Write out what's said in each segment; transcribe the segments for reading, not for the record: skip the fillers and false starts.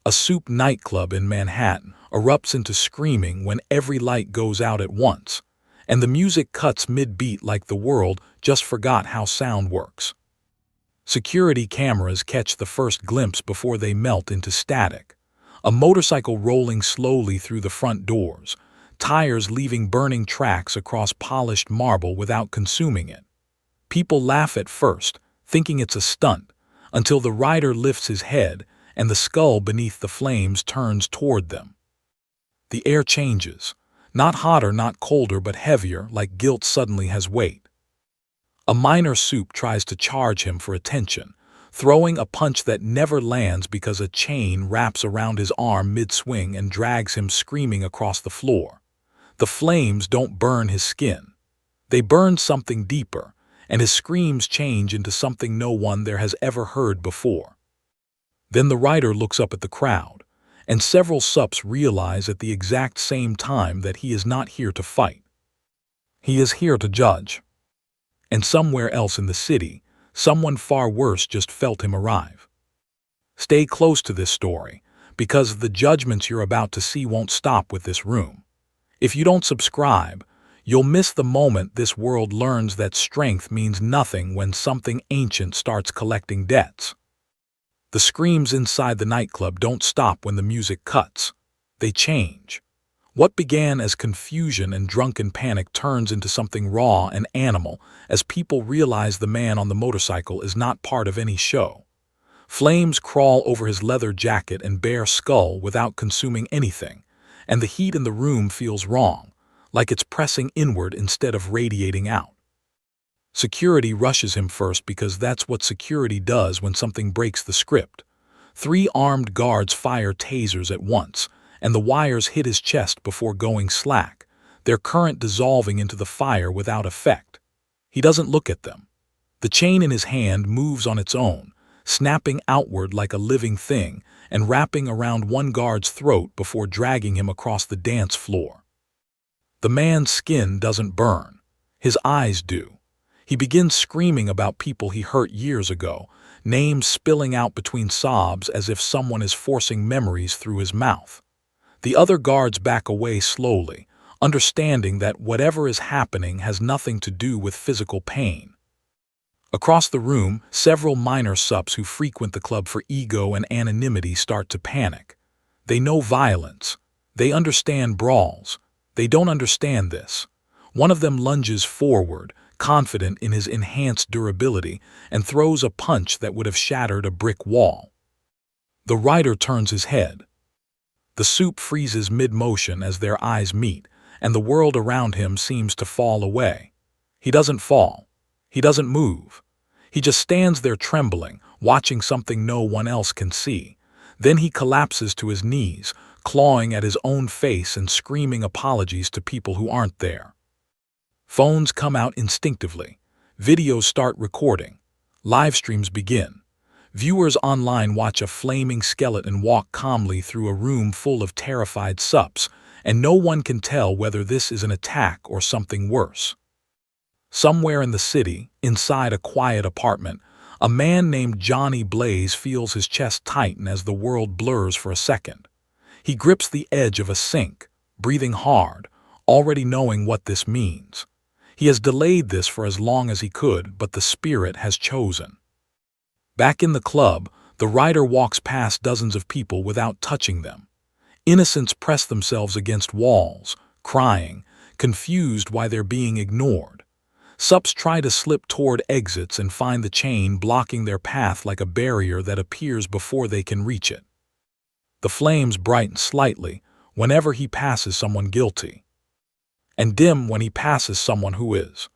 A Supe nightclub in Manhattan erupts into screaming when every light goes out at once, and the music cuts mid-beat like the world just forgot how sound works. Security cameras catch the first glimpse before they melt into static. A motorcycle rolling slowly through the front doors, tires leaving burning tracks across polished marble without consuming it. People laugh at first, thinking it's a stunt, until the rider lifts his head and the skull beneath the flames turns toward them. The air changes, not hotter, not colder, but heavier, like guilt suddenly has weight. A minor Supe tries to charge him for attention, throwing a punch that never lands because a chain wraps around his arm mid-swing and drags him screaming across the floor. The flames don't burn his skin. They burn something deeper, and his screams change into something no one there has ever heard before. Then the rider looks up at the crowd, and several Supes realize at the exact same time that he is not here to fight. He is here to judge. And somewhere else in the city, someone far worse just felt him arrive. Stay close to this story, because the judgments you're about to see won't stop with this room. If you don't subscribe, you'll miss the moment this world learns that strength means nothing when something ancient starts collecting debts. The screams inside the nightclub don't stop when the music cuts. They change. What began as confusion and drunken panic turns into something raw and animal as people realize the man on the motorcycle is not part of any show. Flames crawl over his leather jacket and bare skull without consuming anything, and the heat in the room feels wrong, like it's pressing inward instead of radiating out. Security rushes him first because that's what security does when something breaks the script. 3 armed guards fire tasers at once, and the wires hit his chest before going slack, their current dissolving into the fire without effect. He doesn't look at them. The chain in his hand moves on its own, snapping outward like a living thing and wrapping around one guard's throat before dragging him across the dance floor. The man's skin doesn't burn. His eyes do. He begins screaming about people he hurt years ago, names spilling out between sobs as if someone is forcing memories through his mouth. The other guards back away slowly, understanding that whatever is happening has nothing to do with physical pain. Across the room, several minor Supes who frequent the club for ego and anonymity start to panic. They know violence. They understand brawls. They don't understand this. One of them lunges forward, confident in his enhanced durability, and throws a punch that would have shattered a brick wall. The rider turns his head. The Supe freezes mid-motion as their eyes meet, and the world around him seems to fall away. He doesn't fall. He doesn't move. He just stands there trembling, watching something no one else can see. Then he collapses to his knees, clawing at his own face and screaming apologies to people who aren't there. Phones come out instinctively. Videos start recording. Live streams begin. Viewers online watch a flaming skeleton walk calmly through a room full of terrified Supes, and no one can tell whether this is an attack or something worse. Somewhere in the city, inside a quiet apartment, a man named Johnny Blaze feels his chest tighten as the world blurs for a second. He grips the edge of a sink, breathing hard, already knowing what this means. He has delayed this for as long as he could, but the spirit has chosen. Back in the club, the rider walks past dozens of people without touching them. Innocents press themselves against walls, crying, confused why they're being ignored. Supes try to slip toward exits and find the chain blocking their path like a barrier that appears before they can reach it. The flames brighten slightly whenever he passes someone guilty, and dim when he passes someone who is.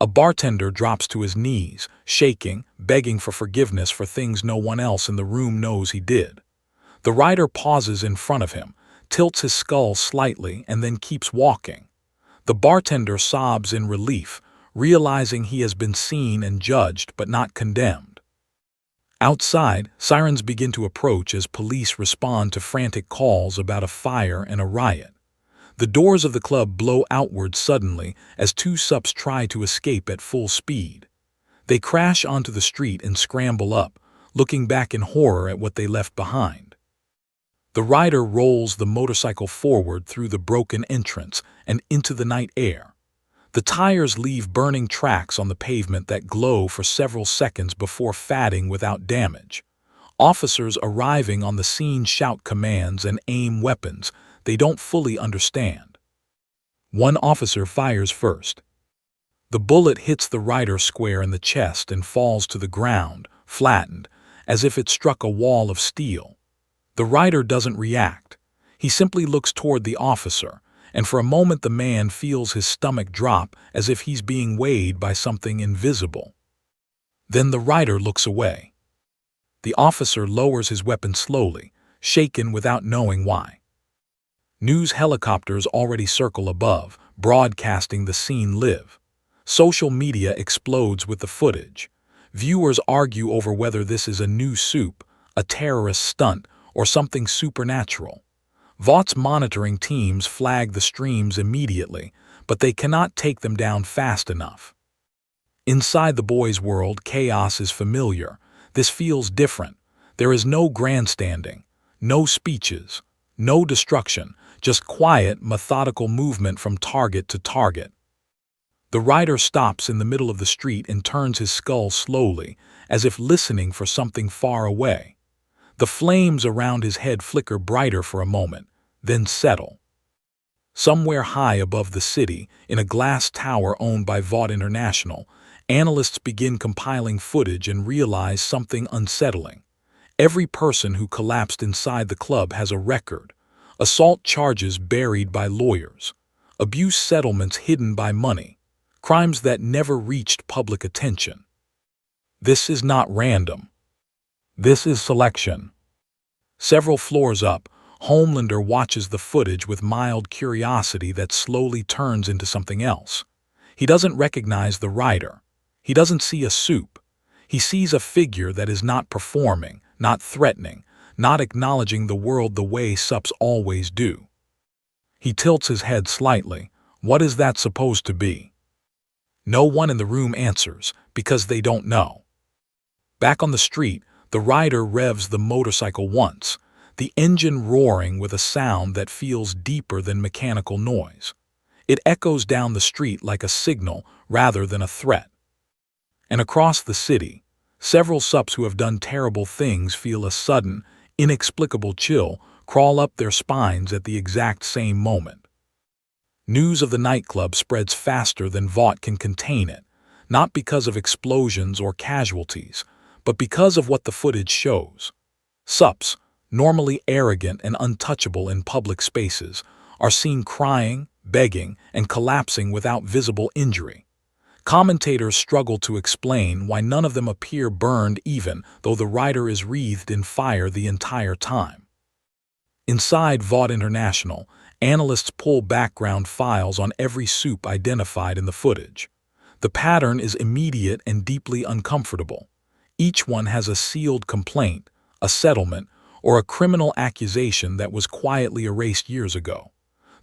A bartender drops to his knees, shaking, begging for forgiveness for things no one else in the room knows he did. The rider pauses in front of him, tilts his skull slightly, and then keeps walking. The bartender sobs in relief, realizing he has been seen and judged but not condemned. Outside, sirens begin to approach as police respond to frantic calls about a fire and a riot. The doors of the club blow outward suddenly as 2 Supes try to escape at full speed. They crash onto the street and scramble up, looking back in horror at what they left behind. The rider rolls the motorcycle forward through the broken entrance and into the night air. The tires leave burning tracks on the pavement that glow for several seconds before fading without damage. Officers arriving on the scene shout commands and aim weapons they don't fully understand. One officer fires first. The bullet hits the rider square in the chest and falls to the ground, flattened, as if it struck a wall of steel. The rider doesn't react. He simply looks toward the officer, and for a moment the man feels his stomach drop as if he's being weighed by something invisible. Then the rider looks away. The officer lowers his weapon slowly, shaken without knowing why. News helicopters already circle above, broadcasting the scene live. Social media explodes with the footage. Viewers argue over whether this is a new Supe, a terrorist stunt, or something supernatural. Vought's monitoring teams flag the streams immediately, but they cannot take them down fast enough. Inside the boys' world, chaos is familiar. This feels different. There is no grandstanding, no speeches, no destruction, just quiet, methodical movement from target to target. The rider stops in the middle of the street and turns his skull slowly, as if listening for something far away. The flames around his head flicker brighter for a moment, then settle. Somewhere high above the city, in a glass tower owned by Vought International, analysts begin compiling footage and realize something unsettling. Every person who collapsed inside the club has a record. Assault charges buried by lawyers. Abuse settlements hidden by money. Crimes that never reached public attention. This is not random. This is selection. Several floors up, Homelander watches the footage with mild curiosity that slowly turns into something else. He doesn't recognize the rider. He doesn't see a Supe. He sees a figure that is not performing, not threatening, not acknowledging the world the way Supes always do. He tilts his head slightly. What is that supposed to be? No one in the room answers, because they don't know. Back on the street, the rider revs the motorcycle once, the engine roaring with a sound that feels deeper than mechanical noise. It echoes down the street like a signal rather than a threat. And across the city, several Supes who have done terrible things feel a sudden, inexplicable chill crawl up their spines at the exact same moment. News of the nightclub spreads faster than Vought can contain it, not because of explosions or casualties, but because of what the footage shows. Supes, normally arrogant and untouchable in public spaces, are seen crying, begging, and collapsing without visible injury. Commentators struggle to explain why none of them appear burned even though the rider is wreathed in fire the entire time. Inside Vought International, analysts pull background files on every Supe identified in the footage. The pattern is immediate and deeply uncomfortable. Each one has a sealed complaint, a settlement, or a criminal accusation that was quietly erased years ago.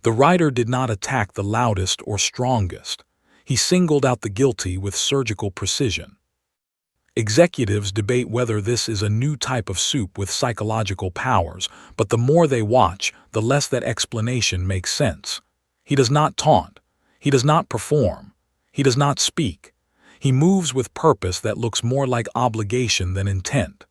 The rider did not attack the loudest or strongest. He singled out the guilty with surgical precision. Executives debate whether this is a new type of Supe with psychological powers, but the more they watch, the less that explanation makes sense. He does not taunt. He does not perform. He does not speak. He moves with purpose that looks more like obligation than intent.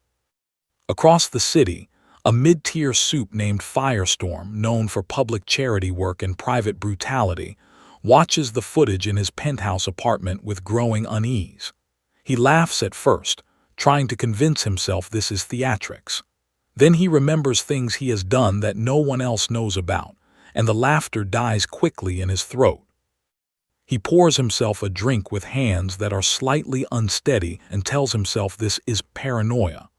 Across the city, a mid-tier Supe named Firestorm, known for public charity work and private brutality, watches the footage in his penthouse apartment with growing unease. He laughs at first, trying to convince himself this is theatrics. Then he remembers things he has done that no one else knows about, and the laughter dies quickly in his throat. He pours himself a drink with hands that are slightly unsteady and tells himself this is paranoia.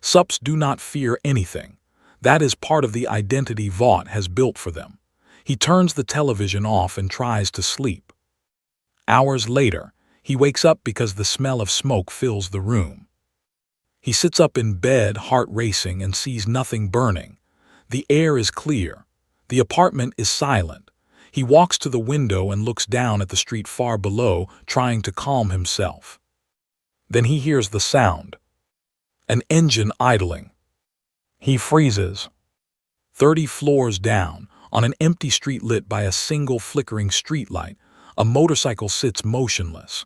Supes do not fear anything. That is part of the identity Vought has built for them. He turns the television off and tries to sleep. Hours later, he wakes up because the smell of smoke fills the room. He sits up in bed, heart racing, and sees nothing burning. The air is clear. The apartment is silent. He walks to the window and looks down at the street far below, trying to calm himself. Then he hears the sound. An engine idling. He freezes. 30 floors down, on an empty street lit by a single flickering streetlight, a motorcycle sits motionless.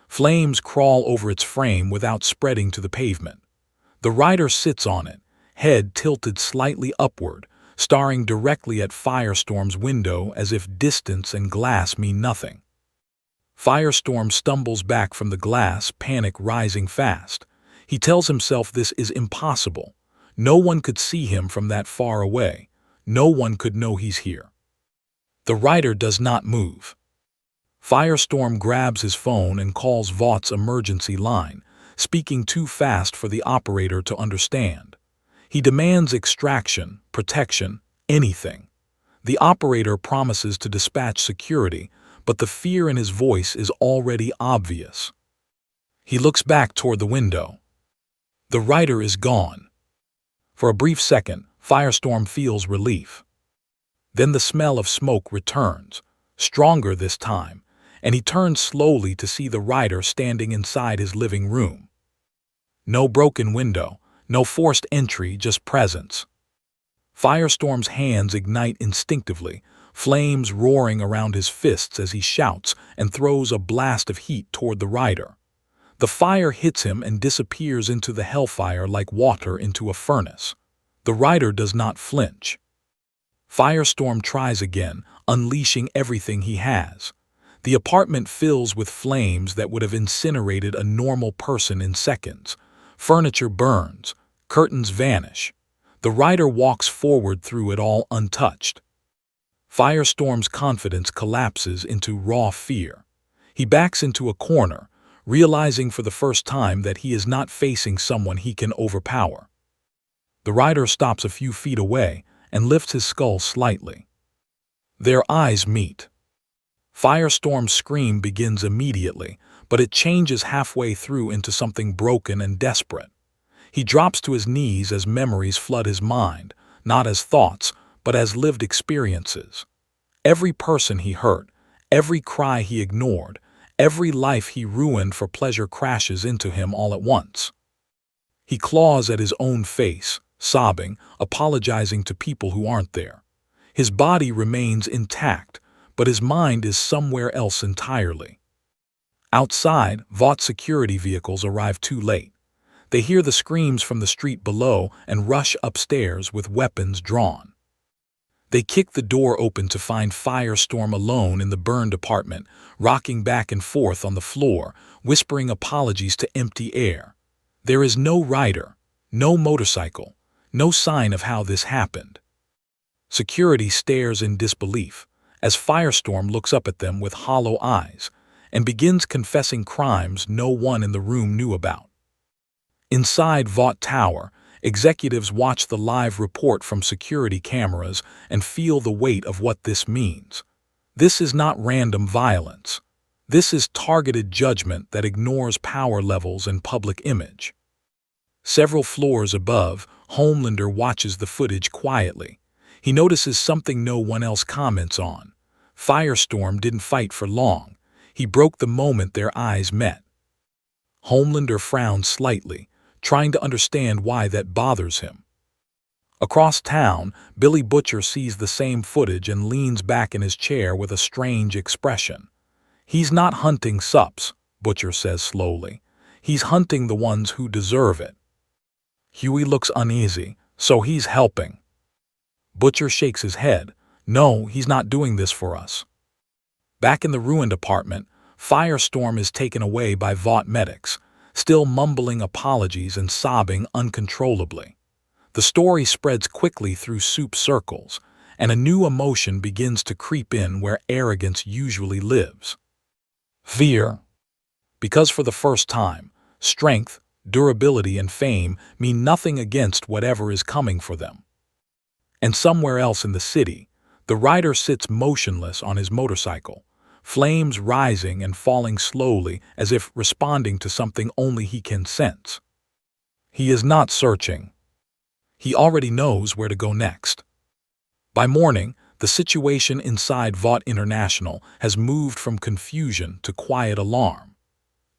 Flames crawl over its frame without spreading to the pavement. The rider sits on it, head tilted slightly upward, staring directly at Firestorm's window as if distance and glass mean nothing. Firestorm stumbles back from the glass, panic rising fast. He tells himself this is impossible. No one could see him from that far away. No one could know he's here. The rider does not move. Firestorm grabs his phone and calls Vought's emergency line, speaking too fast for the operator to understand. He demands extraction, protection, anything. The operator promises to dispatch security, but the fear in his voice is already obvious. He looks back toward the window. The rider is gone. For a brief second, Firestorm feels relief. Then the smell of smoke returns, stronger this time, and he turns slowly to see the rider standing inside his living room. No broken window, no forced entry, just presence. Firestorm's hands ignite instinctively, flames roaring around his fists as he shouts and throws a blast of heat toward the rider. The fire hits him and disappears into the hellfire like water into a furnace. The rider does not flinch. Firestorm tries again, unleashing everything he has. The apartment fills with flames that would have incinerated a normal person in seconds. Furniture burns, curtains vanish. The rider walks forward through it all untouched. Firestorm's confidence collapses into raw fear. He backs into a corner, realizing for the first time that he is not facing someone he can overpower. The rider stops a few feet away and lifts his skull slightly. Their eyes meet. Firestorm's scream begins immediately, but it changes halfway through into something broken and desperate. He drops to his knees as memories flood his mind, not as thoughts, but as lived experiences. Every person he hurt, every cry he ignored, every life he ruined for pleasure crashes into him all at once. He claws at his own face, sobbing, apologizing to people who aren't there. His body remains intact, but his mind is somewhere else entirely. Outside, Vought security vehicles arrive too late. They hear the screams from the street below and rush upstairs with weapons drawn. They kick the door open to find Firestorm alone in the burned apartment, rocking back and forth on the floor, whispering apologies to empty air. There is no rider, no motorcycle, no sign of how this happened. Security stares in disbelief as Firestorm looks up at them with hollow eyes and begins confessing crimes no one in the room knew about. Inside Vought Tower, executives watch the live report from security cameras and feel the weight of what this means. This is not random violence. This is targeted judgment that ignores power levels and public image. Several floors above, Homelander watches the footage quietly. He notices something no one else comments on. Firestorm didn't fight for long. He broke the moment their eyes met. Homelander frowns slightly, trying to understand why that bothers him. Across town, Billy Butcher sees the same footage and leans back in his chair with a strange expression. He's not hunting Supes, Butcher says slowly. He's hunting the ones who deserve it. Huey looks uneasy, so he's helping. Butcher shakes his head. No, he's not doing this for us. Back in the ruined apartment, Firestorm is taken away by Vought medics, still mumbling apologies and sobbing uncontrollably. The story spreads quickly through Supe circles, and a new emotion begins to creep in where arrogance usually lives. Fear. Because for the first time, strength, durability, and fame mean nothing against whatever is coming for them. And somewhere else in the city, the rider sits motionless on his motorcycle, flames rising and falling slowly as if responding to something only he can sense. He is not searching. He already knows where to go next. By morning, the situation inside Vought International has moved from confusion to quiet alarm.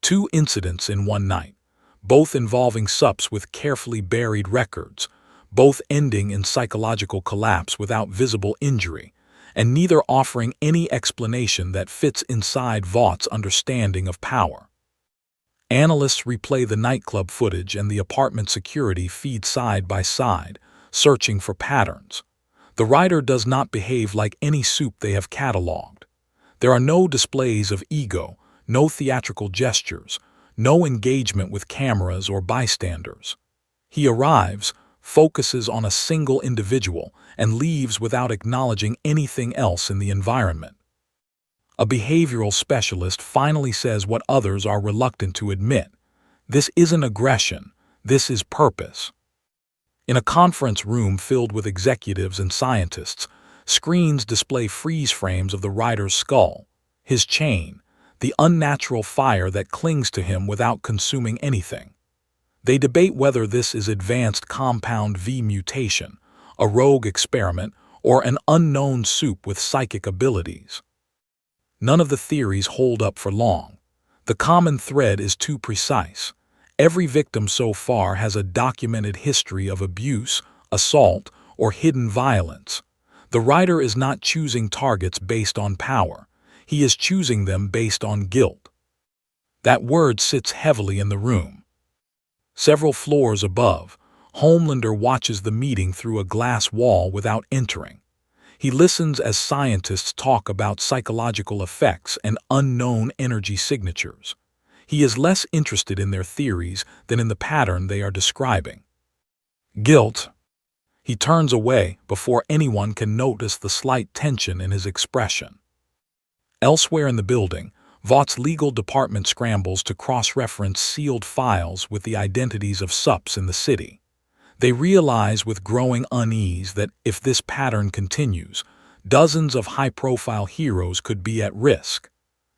2 incidents in one night, both involving Supes with carefully buried records, both ending in psychological collapse without visible injury, and neither offering any explanation that fits inside Vaught's understanding of power. Analysts replay the nightclub footage and the apartment security feed side by side, searching for patterns. The writer does not behave like any Supe they have cataloged. There are no displays of ego, no theatrical gestures, no engagement with cameras or bystanders. He arrives, focuses on a single individual, and leaves without acknowledging anything else in the environment. A behavioral specialist finally says what others are reluctant to admit. This isn't aggression, this is purpose. In a conference room filled with executives and scientists, screens display freeze frames of the writer's skull, his chain, the unnatural fire that clings to him without consuming anything. They debate whether this is advanced compound V mutation, a rogue experiment, or an unknown Supe with psychic abilities. None of the theories hold up for long. The common thread is too precise. Every victim so far has a documented history of abuse, assault, or hidden violence. The writer is not choosing targets based on power. He is choosing them based on guilt. That word sits heavily in the room. Several floors above, Homelander watches the meeting through a glass wall without entering. He listens as scientists talk about psychological effects and unknown energy signatures. He is less interested in their theories than in the pattern they are describing. Guilt. He turns away before anyone can notice the slight tension in his expression. Elsewhere in the building, Vaught's legal department scrambles to cross-reference sealed files with the identities of Supes in the city. They realize with growing unease that if this pattern continues, dozens of high-profile heroes could be at risk,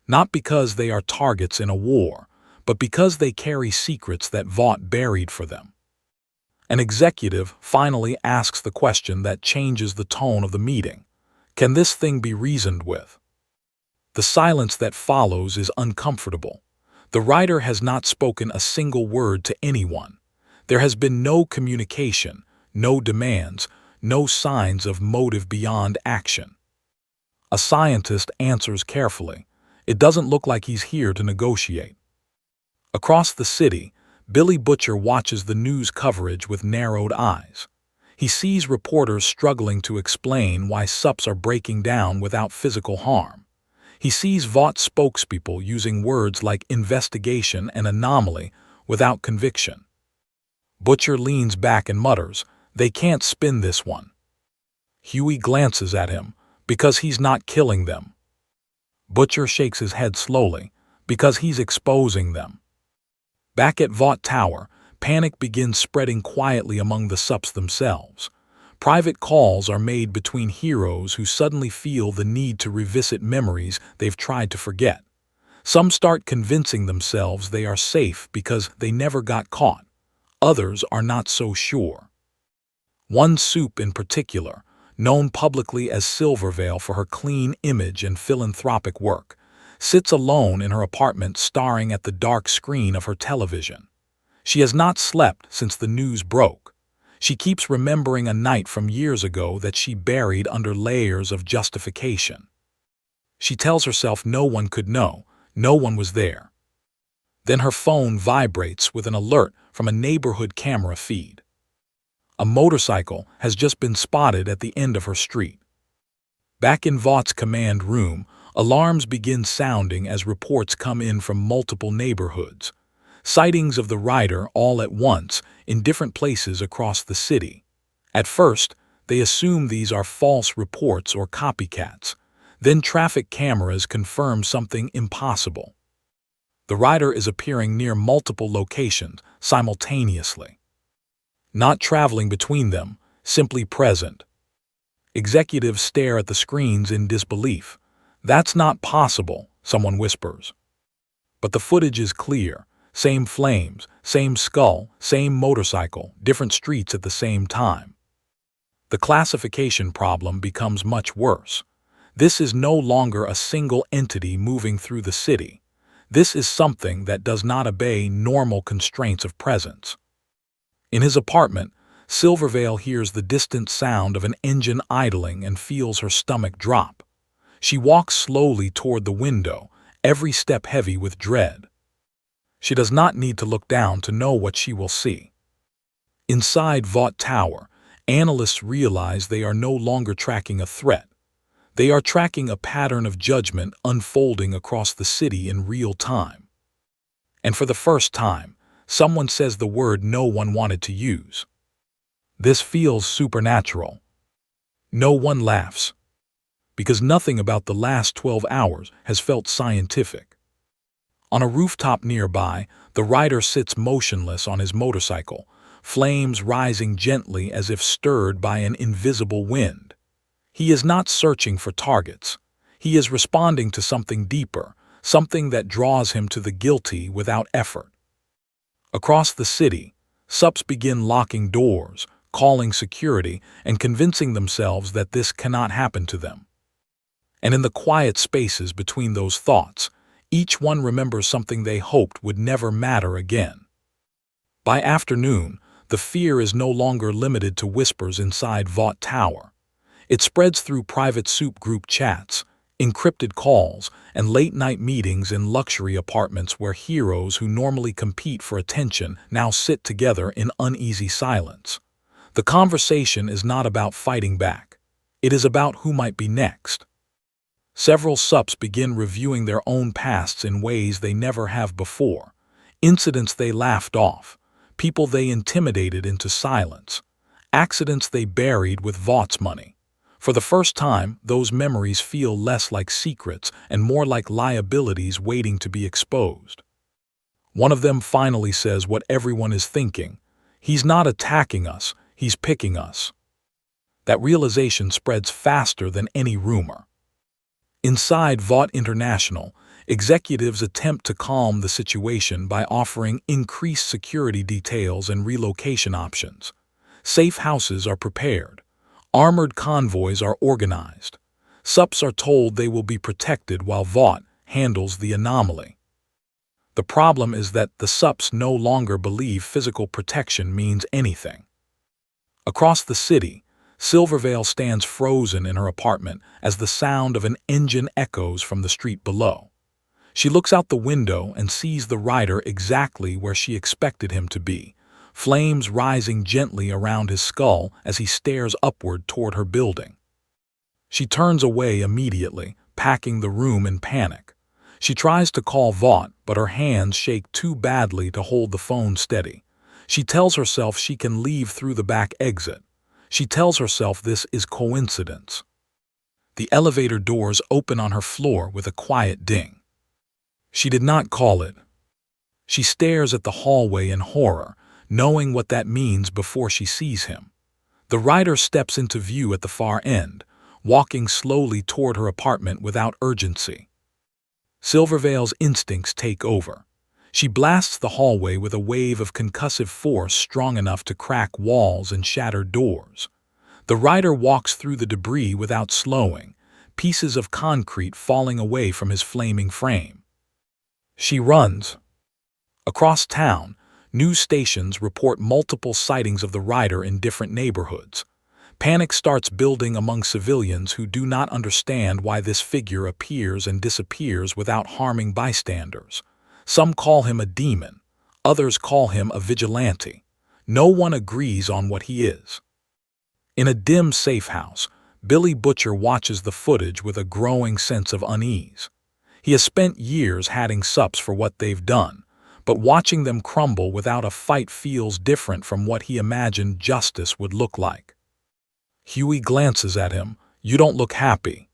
not because they are targets in a war, but because they carry secrets that Vought buried for them. An executive finally asks the question that changes the tone of the meeting. Can this thing be reasoned with? The silence that follows is uncomfortable. The writer has not spoken a single word to anyone. There has been no communication, no demands, no signs of motive beyond action. A scientist answers carefully. It doesn't look like he's here to negotiate. Across the city, Billy Butcher watches the news coverage with narrowed eyes. He sees reporters struggling to explain why Supes are breaking down without physical harm. He sees Vought spokespeople using words like investigation and anomaly without conviction. Butcher leans back and mutters, "They can't spin this one." Huey glances at him, "Because he's not killing them." Butcher shakes his head slowly, "Because he's exposing them." Back at Vought Tower, panic begins spreading quietly among the Supes themselves. Private calls are made between heroes who suddenly feel the need to revisit memories they've tried to forget. Some start convincing themselves they are safe because they never got caught. Others are not so sure. One Supe in particular, known publicly as Silvervale for her clean image and philanthropic work, sits alone in her apartment staring at the dark screen of her television. She has not slept since the news broke. She keeps remembering a night from years ago that she buried under layers of justification. She tells herself no one could know, no one was there. Then her phone vibrates with an alert from a neighborhood camera feed. A motorcycle has just been spotted at the end of her street. Back in Vaught's command room, alarms begin sounding as reports come in from multiple neighborhoods. Sightings of the writer all at once in different places across the city. At first, they assume these are false reports or copycats. Then traffic cameras confirm something impossible. The writer is appearing near multiple locations simultaneously. Not traveling between them, simply present. Executives stare at the screens in disbelief. "That's not possible," someone whispers. But the footage is clear. Same flames, same skull, same motorcycle, different streets at the same time. The classification problem becomes much worse. This is no longer a single entity moving through the city. This is something that does not obey normal constraints of presence. In his apartment, Silvervale hears the distant sound of an engine idling and feels her stomach drop. She walks slowly toward the window, every step heavy with dread. She does not need to look down to know what she will see. Inside Vought Tower, analysts realize they are no longer tracking a threat. They are tracking a pattern of judgment unfolding across the city in real time. And for the first time, someone says the word no one wanted to use. This feels supernatural. No one laughs, because nothing about the last 12 hours has felt scientific. On a rooftop nearby, the rider sits motionless on his motorcycle, flames rising gently as if stirred by an invisible wind. He is not searching for targets. He is responding to something deeper, something that draws him to the guilty without effort. Across the city, Supes begin locking doors, calling security, and convincing themselves that this cannot happen to them. And in the quiet spaces between those thoughts, each one remembers something they hoped would never matter again. By afternoon, the fear is no longer limited to whispers inside Vought Tower. It spreads through private Supe group chats, encrypted calls, and late-night meetings in luxury apartments where heroes who normally compete for attention now sit together in uneasy silence. The conversation is not about fighting back. It is about who might be next. Several Supes begin reviewing their own pasts in ways they never have before. Incidents they laughed off, people they intimidated into silence, accidents they buried with Vaught's money. For the first time, those memories feel less like secrets and more like liabilities waiting to be exposed. One of them finally says what everyone is thinking. He's not attacking us, he's picking us. That realization spreads faster than any rumor. Inside Vought International, executives attempt to calm the situation by offering increased security details and relocation options. Safe houses are prepared. Armored convoys are organized. Supes are told they will be protected while Vought handles the anomaly. The problem is that the Supes no longer believe physical protection means anything. Across the city, Silvervale stands frozen in her apartment as the sound of an engine echoes from the street below. She looks out the window and sees the rider exactly where she expected him to be, flames rising gently around his skull as he stares upward toward her building. She turns away immediately, packing the room in panic. She tries to call Vought, but her hands shake too badly to hold the phone steady. She tells herself she can leave through the back exit. She tells herself this is coincidence. The elevator doors open on her floor with a quiet ding. She did not call it. She stares at the hallway in horror, knowing what that means before she sees him. The rider steps into view at the far end, walking slowly toward her apartment without urgency. Silvervale's instincts take over. She blasts the hallway with a wave of concussive force strong enough to crack walls and shatter doors. The rider walks through the debris without slowing, pieces of concrete falling away from his flaming frame. She runs. Across town, news stations report multiple sightings of the rider in different neighborhoods. Panic starts building among civilians who do not understand why this figure appears and disappears without harming bystanders. Some call him a demon. Others call him a vigilante. No one agrees on what he is. In a dim safe house, Billy Butcher watches the footage with a growing sense of unease. He has spent years hatting Supes for what they've done, but watching them crumble without a fight feels different from what he imagined justice would look like. Huey glances at him. "You don't look happy."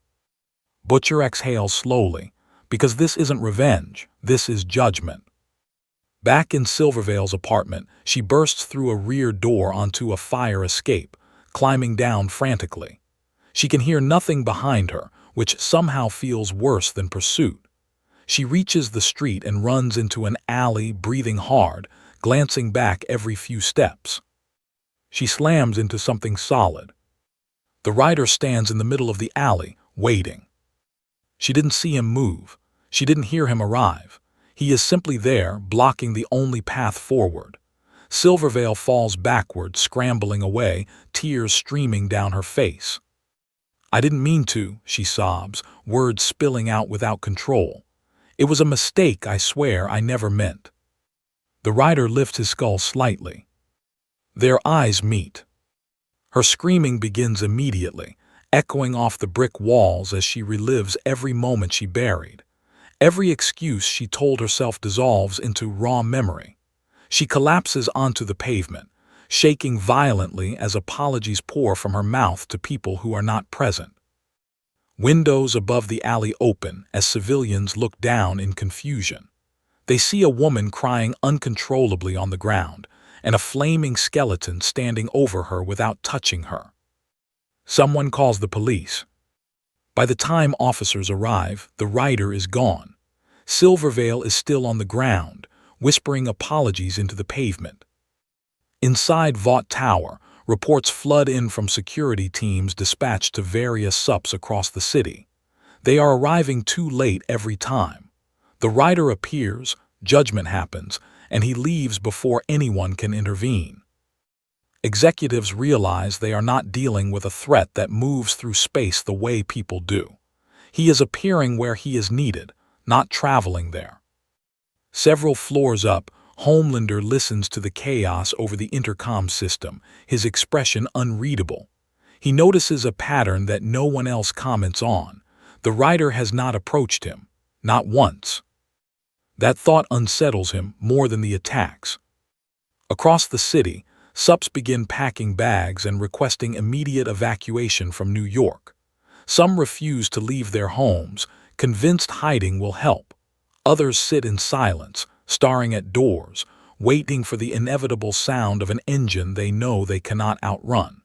Butcher exhales slowly, because this isn't revenge, this is judgment. Back in Silvervale's apartment, she bursts through a rear door onto a fire escape, climbing down frantically. She can hear nothing behind her, which somehow feels worse than pursuit. She reaches the street and runs into an alley, breathing hard, glancing back every few steps. She slams into something solid. The rider stands in the middle of the alley, waiting. She didn't see him move. She didn't hear him arrive. He is simply there, blocking the only path forward. Silverveil falls backward, scrambling away, tears streaming down her face. "I didn't mean to," she sobs, words spilling out without control. "It was a mistake, I swear I never meant." The rider lifts his skull slightly. Their eyes meet. Her screaming begins immediately, echoing off the brick walls as she relives every moment she buried. Every excuse she told herself dissolves into raw memory. She collapses onto the pavement, shaking violently as apologies pour from her mouth to people who are not present. Windows above the alley open as civilians look down in confusion. They see a woman crying uncontrollably on the ground, and a flaming skeleton standing over her without touching her. Someone calls the police. By the time officers arrive, the rider is gone. Silverveil is still on the ground, whispering apologies into the pavement. Inside Vought Tower, reports flood in from security teams dispatched to various Supes across the city. They are arriving too late every time. The rider appears, judgment happens, and he leaves before anyone can intervene. Executives realize they are not dealing with a threat that moves through space the way people do. He is appearing where he is needed, not traveling there. Several floors up, Homelander listens to the chaos over the intercom system, his expression unreadable. He notices a pattern that no one else comments on. The rider has not approached him, not once. That thought unsettles him more than the attacks. Across the city, Supes begin packing bags and requesting immediate evacuation from New York. Some refuse to leave their homes, convinced hiding will help. Others sit in silence, staring at doors, waiting for the inevitable sound of an engine they know they cannot outrun.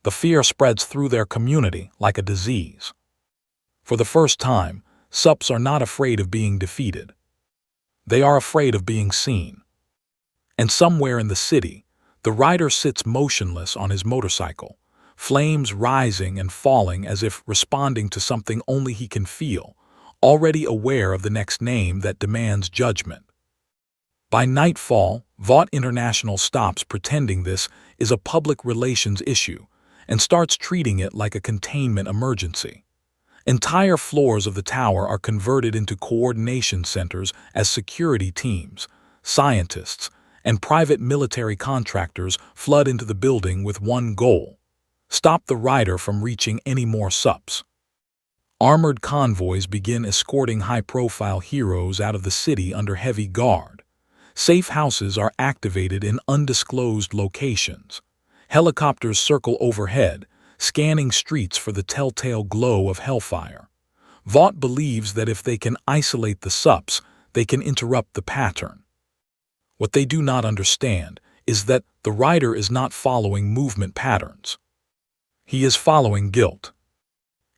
The fear spreads through their community like a disease. For the first time, Supes are not afraid of being defeated. They are afraid of being seen. And somewhere in the city, the rider sits motionless on his motorcycle, flames rising and falling as if responding to something only he can feel, already aware of the next name that demands judgment. By nightfall, Vought International stops pretending this is a public relations issue and starts treating it like a containment emergency. Entire floors of the tower are converted into coordination centers as security teams, scientists, and private military contractors flood into the building with one goal: stop the rider from reaching any more Supes. Armored convoys begin escorting high-profile heroes out of the city under heavy guard. Safe houses are activated in undisclosed locations. Helicopters circle overhead, scanning streets for the telltale glow of hellfire. Vought believes that if they can isolate the Supes, they can interrupt the pattern. What they do not understand is that the rider is not following movement patterns. He is following guilt.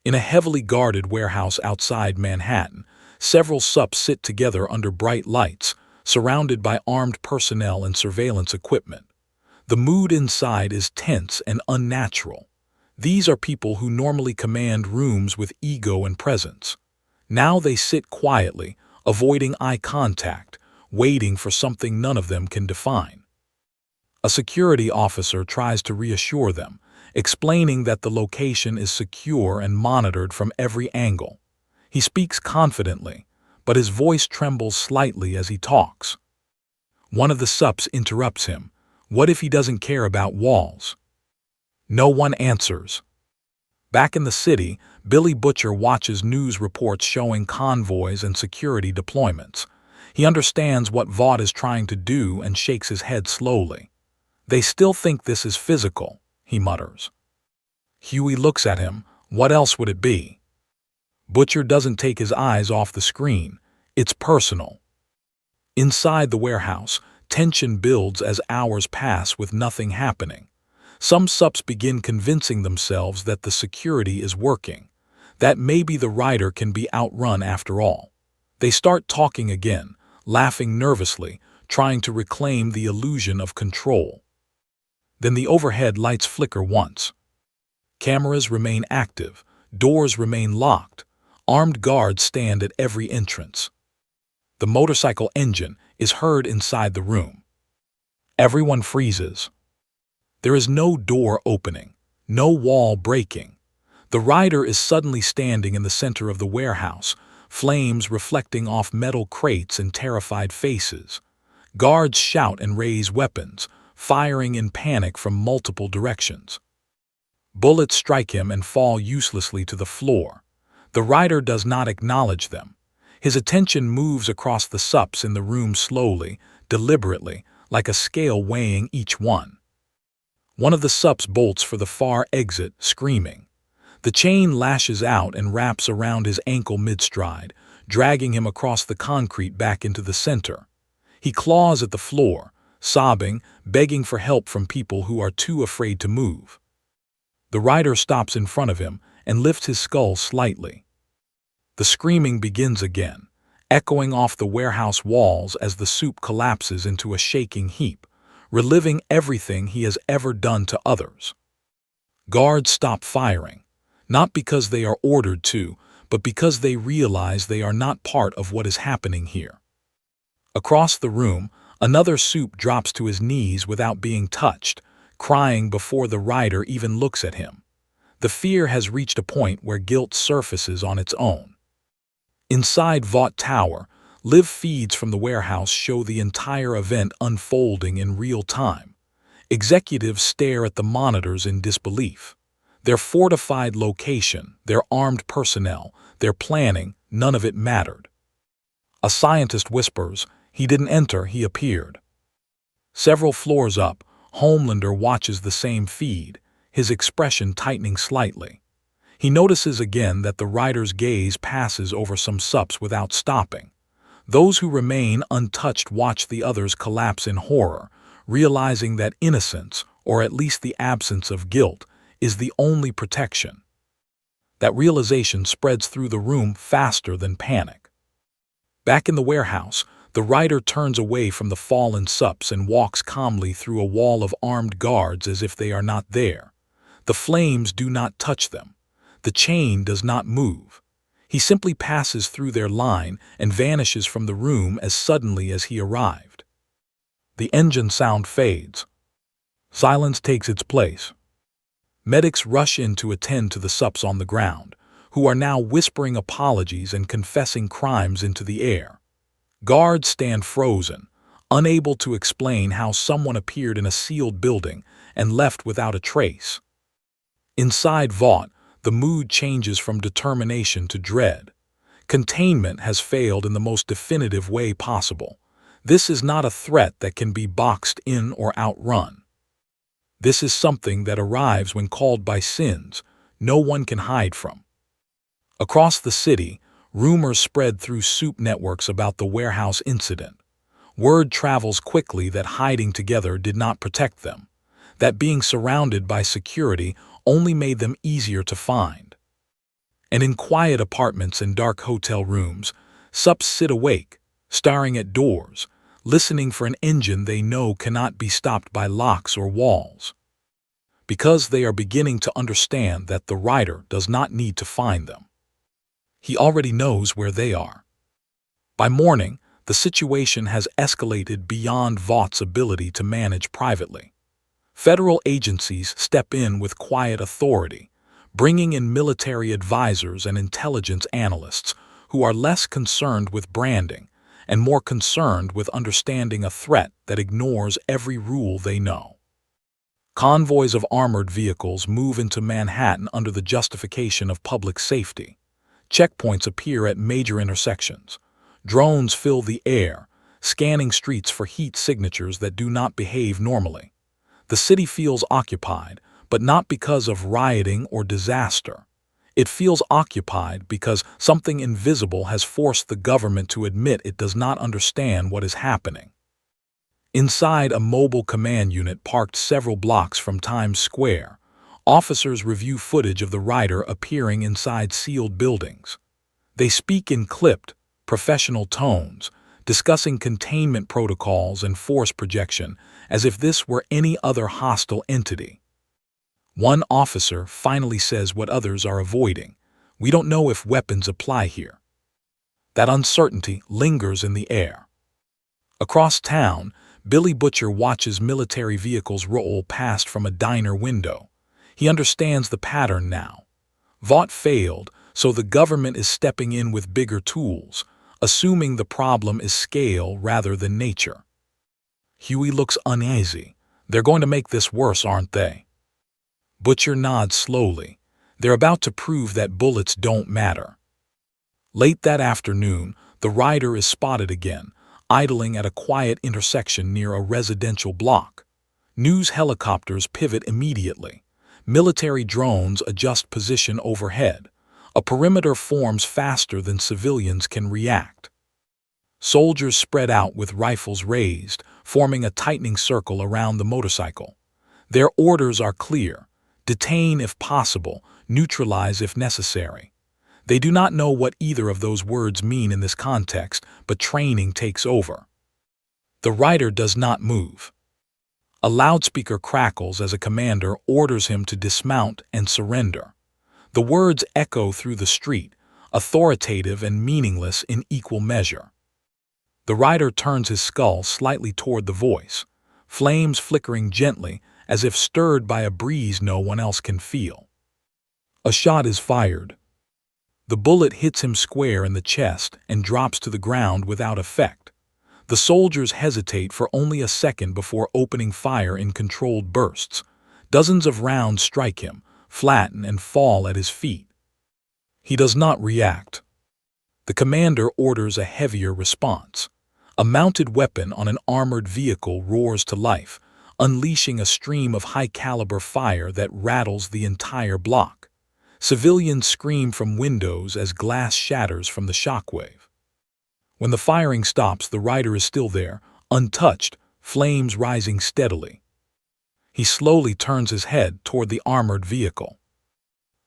In a heavily guarded warehouse outside Manhattan, several Supes sit together under bright lights, surrounded by armed personnel and surveillance equipment. The mood inside is tense and unnatural. These are people who normally command rooms with ego and presence. Now they sit quietly, avoiding eye contact, waiting for something none of them can define. A security officer tries to reassure them, explaining that the location is secure and monitored from every angle. He speaks confidently, but his voice trembles slightly as he talks. One of the Supes interrupts him. What if he doesn't care about walls? No one answers. Back in the city, Billy Butcher watches news reports showing convoys and security deployments. He understands what Vought is trying to do and shakes his head slowly. They still think this is physical, he mutters. Huey looks at him. What else would it be? Butcher doesn't take his eyes off the screen. It's personal. Inside the warehouse, tension builds as hours pass with nothing happening. Some Supes begin convincing themselves that the security is working, that maybe the rider can be outrun after all. They start talking again, laughing nervously, trying to reclaim the illusion of control. Then the overhead lights flicker once. Cameras remain active, doors remain locked, armed guards stand at every entrance. The motorcycle engine is heard inside the room. Everyone freezes. There is no door opening, no wall breaking. The rider is suddenly standing in the center of the warehouse, flames reflecting off metal crates and terrified faces. Guards shout and raise weapons, firing in panic from multiple directions. Bullets strike him and fall uselessly to the floor. The rider does not acknowledge them. His attention moves across the Supes in the room slowly, deliberately, like a scale weighing each one. One of the Supes bolts for the far exit, screaming. The chain lashes out and wraps around his ankle mid-stride, dragging him across the concrete back into the center. He claws at the floor, sobbing, begging for help from people who are too afraid to move. The rider stops in front of him and lifts his skull slightly. The screaming begins again, echoing off the warehouse walls as the Supe collapses into a shaking heap, reliving everything he has ever done to others. Guards stop firing, not because they are ordered to, but because they realize they are not part of what is happening here. Across the room, another Supe drops to his knees without being touched, crying before the rider even looks at him. The fear has reached a point where guilt surfaces on its own. Inside Vought Tower, live feeds from the warehouse show the entire event unfolding in real time. Executives stare at the monitors in disbelief. Their fortified location, their armed personnel, their planning, none of it mattered. A scientist whispers, "He didn't enter, he appeared." Several floors up, Homelander watches the same feed, his expression tightening slightly. He notices again that the rider's gaze passes over some Supes without stopping. Those who remain untouched watch the others collapse in horror, realizing that innocence, or at least the absence of guilt, is the only protection. That realization spreads through the room faster than panic. Back in the warehouse, the rider turns away from the fallen Supes and walks calmly through a wall of armed guards as if they are not there. The flames do not touch them. The chain does not move. He simply passes through their line and vanishes from the room as suddenly as he arrived. The engine sound fades. Silence takes its place. Medics rush in to attend to the Supes on the ground, who are now whispering apologies and confessing crimes into the air. Guards stand frozen, unable to explain how someone appeared in a sealed building and left without a trace. Inside Vought, the mood changes from determination to dread. Containment has failed in the most definitive way possible. This is not a threat that can be boxed in or outrun. This is something that arrives when called by sins no one can hide from. Across the city, rumors spread through Supe networks about the warehouse incident. Word travels quickly that hiding together did not protect them, that being surrounded by security only made them easier to find. And in quiet apartments and dark hotel rooms, Supes sit awake, staring at doors, listening for an engine they know cannot be stopped by locks or walls. Because they are beginning to understand that the rider does not need to find them. He already knows where they are. By morning, the situation has escalated beyond Vaught's ability to manage privately. Federal agencies step in with quiet authority, bringing in military advisors and intelligence analysts who are less concerned with branding and more concerned with understanding a threat that ignores every rule they know. Convoys of armored vehicles move into Manhattan under the justification of public safety. Checkpoints appear at major intersections. Drones fill the air, scanning streets for heat signatures that do not behave normally. The city feels occupied, but not because of rioting or disaster. It feels occupied because something invisible has forced the government to admit it does not understand what is happening. Inside a mobile command unit parked several blocks from Times Square, officers review footage of the rider appearing inside sealed buildings. They speak in clipped, professional tones, discussing containment protocols and force projection as if this were any other hostile entity. One officer finally says what others are avoiding: "We don't know if weapons apply here." That uncertainty lingers in the air. Across town, Billy Butcher watches military vehicles roll past from a diner window. He understands the pattern now. Vought failed, so the government is stepping in with bigger tools, assuming the problem is scale rather than nature. Huey looks uneasy. They're going to make this worse, aren't they? Butcher nods slowly. They're about to prove that bullets don't matter. Late that afternoon, the rider is spotted again, idling at a quiet intersection near a residential block. News helicopters pivot immediately. Military drones adjust position overhead. A perimeter forms faster than civilians can react. Soldiers spread out with rifles raised, forming a tightening circle around the motorcycle. Their orders are clear: detain if possible, neutralize if necessary. They do not know what either of those words mean in this context, but training takes over. The rider does not move. A loudspeaker crackles as a commander orders him to dismount and surrender. The words echo through the street, authoritative and meaningless in equal measure. The rider turns his skull slightly toward the voice, flames flickering gently as if stirred by a breeze no one else can feel. A shot is fired. The bullet hits him square in the chest and drops to the ground without effect. The soldiers hesitate for only a second before opening fire in controlled bursts. Dozens of rounds strike him, flatten and fall at his feet. He does not react. The commander orders a heavier response. A mounted weapon on an armored vehicle roars to life, unleashing a stream of high-caliber fire that rattles the entire block. Civilians scream from windows as glass shatters from the shockwave. When the firing stops, the rider is still there, untouched, flames rising steadily. He slowly turns his head toward the armored vehicle.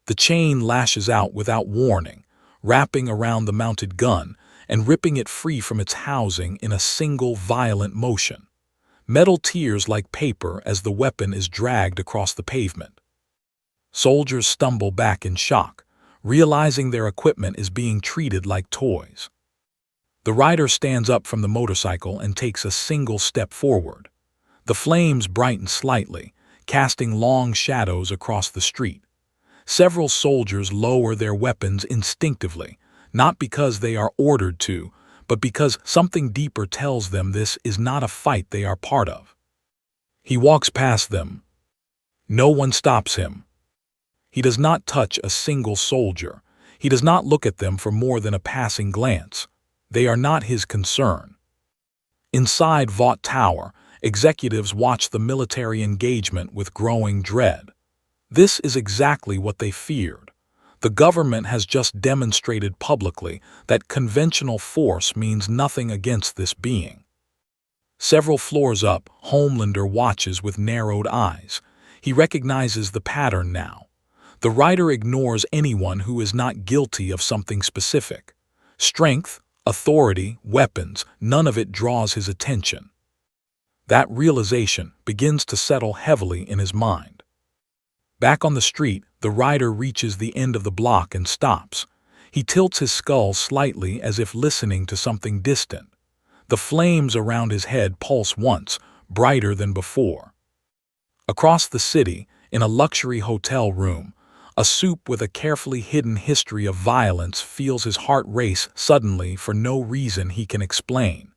The chain lashes out without warning, wrapping around the mounted gun and ripping it free from its housing in a single violent motion. Metal tears like paper as the weapon is dragged across the pavement. Soldiers stumble back in shock, realizing their equipment is being treated like toys. The rider stands up from the motorcycle and takes a single step forward. The flames brighten slightly, casting long shadows across the street. Several soldiers lower their weapons instinctively, not because they are ordered to, but because something deeper tells them this is not a fight they are part of. He walks past them. No one stops him. He does not touch a single soldier. He does not look at them for more than a passing glance. They are not his concern. Inside Vought Tower, executives watch the military engagement with growing dread. This is exactly what they feared. The government has just demonstrated publicly that conventional force means nothing against this being. Several floors up, Homelander watches with narrowed eyes. He recognizes the pattern now. The rider ignores anyone who is not guilty of something specific. Strength, authority, weapons, none of it draws his attention. That realization begins to settle heavily in his mind. Back on the street, the rider reaches the end of the block and stops. He tilts his skull slightly as if listening to something distant. The flames around his head pulse once, brighter than before. Across the city, in a luxury hotel room, a Supe with a carefully hidden history of violence feels his heart race suddenly for no reason he can explain.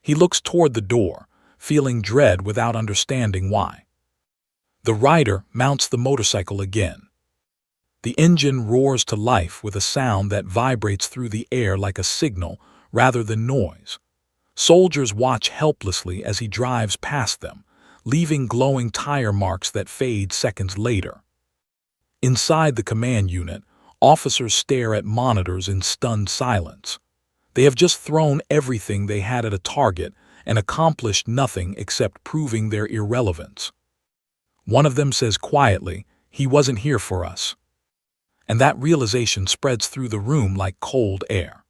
He looks toward the door, feeling dread without understanding why. The rider mounts the motorcycle again. The engine roars to life with a sound that vibrates through the air like a signal rather than noise. Soldiers watch helplessly as he drives past them, leaving glowing tire marks that fade seconds later. Inside the command unit, officers stare at monitors in stunned silence. They have just thrown everything they had at a target and accomplished nothing except proving their irrelevance. One of them says quietly, "He wasn't here for us." And that realization spreads through the room like cold air.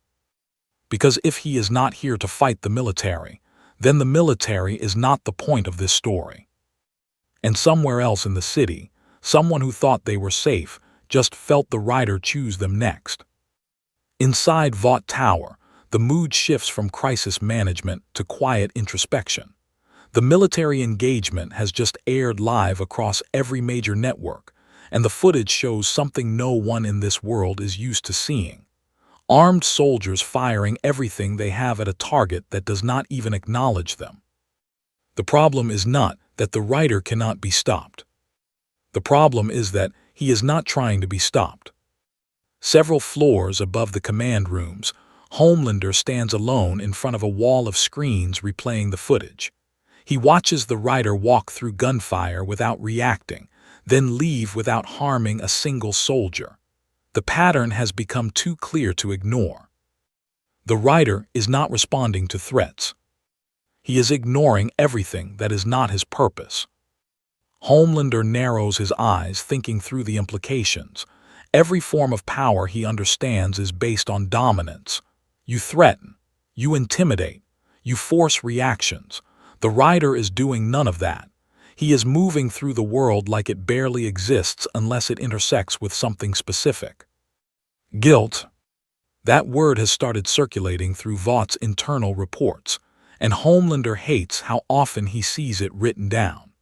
Because if he is not here to fight the military, then the military is not the point of this story. And somewhere else in the city, someone who thought they were safe just felt the rider choose them next. Inside Vought Tower, the mood shifts from crisis management to quiet introspection. The military engagement has just aired live across every major network, and the footage shows something no one in this world is used to seeing. Armed soldiers firing everything they have at a target that does not even acknowledge them. The problem is not that the writer cannot be stopped. The problem is that he is not trying to be stopped. Several floors above the command rooms, Homelander stands alone in front of a wall of screens replaying the footage. He watches the writer walk through gunfire without reacting, then leave without harming a single soldier. The pattern has become too clear to ignore. The writer is not responding to threats. He is ignoring everything that is not his purpose. Homelander narrows his eyes, thinking through the implications. Every form of power he understands is based on dominance. You threaten, you intimidate, you force reactions. The writer is doing none of that. He is moving through the world like it barely exists unless it intersects with something specific. Guilt. That word has started circulating through Vought's internal reports, and Homelander hates how often he sees it written down.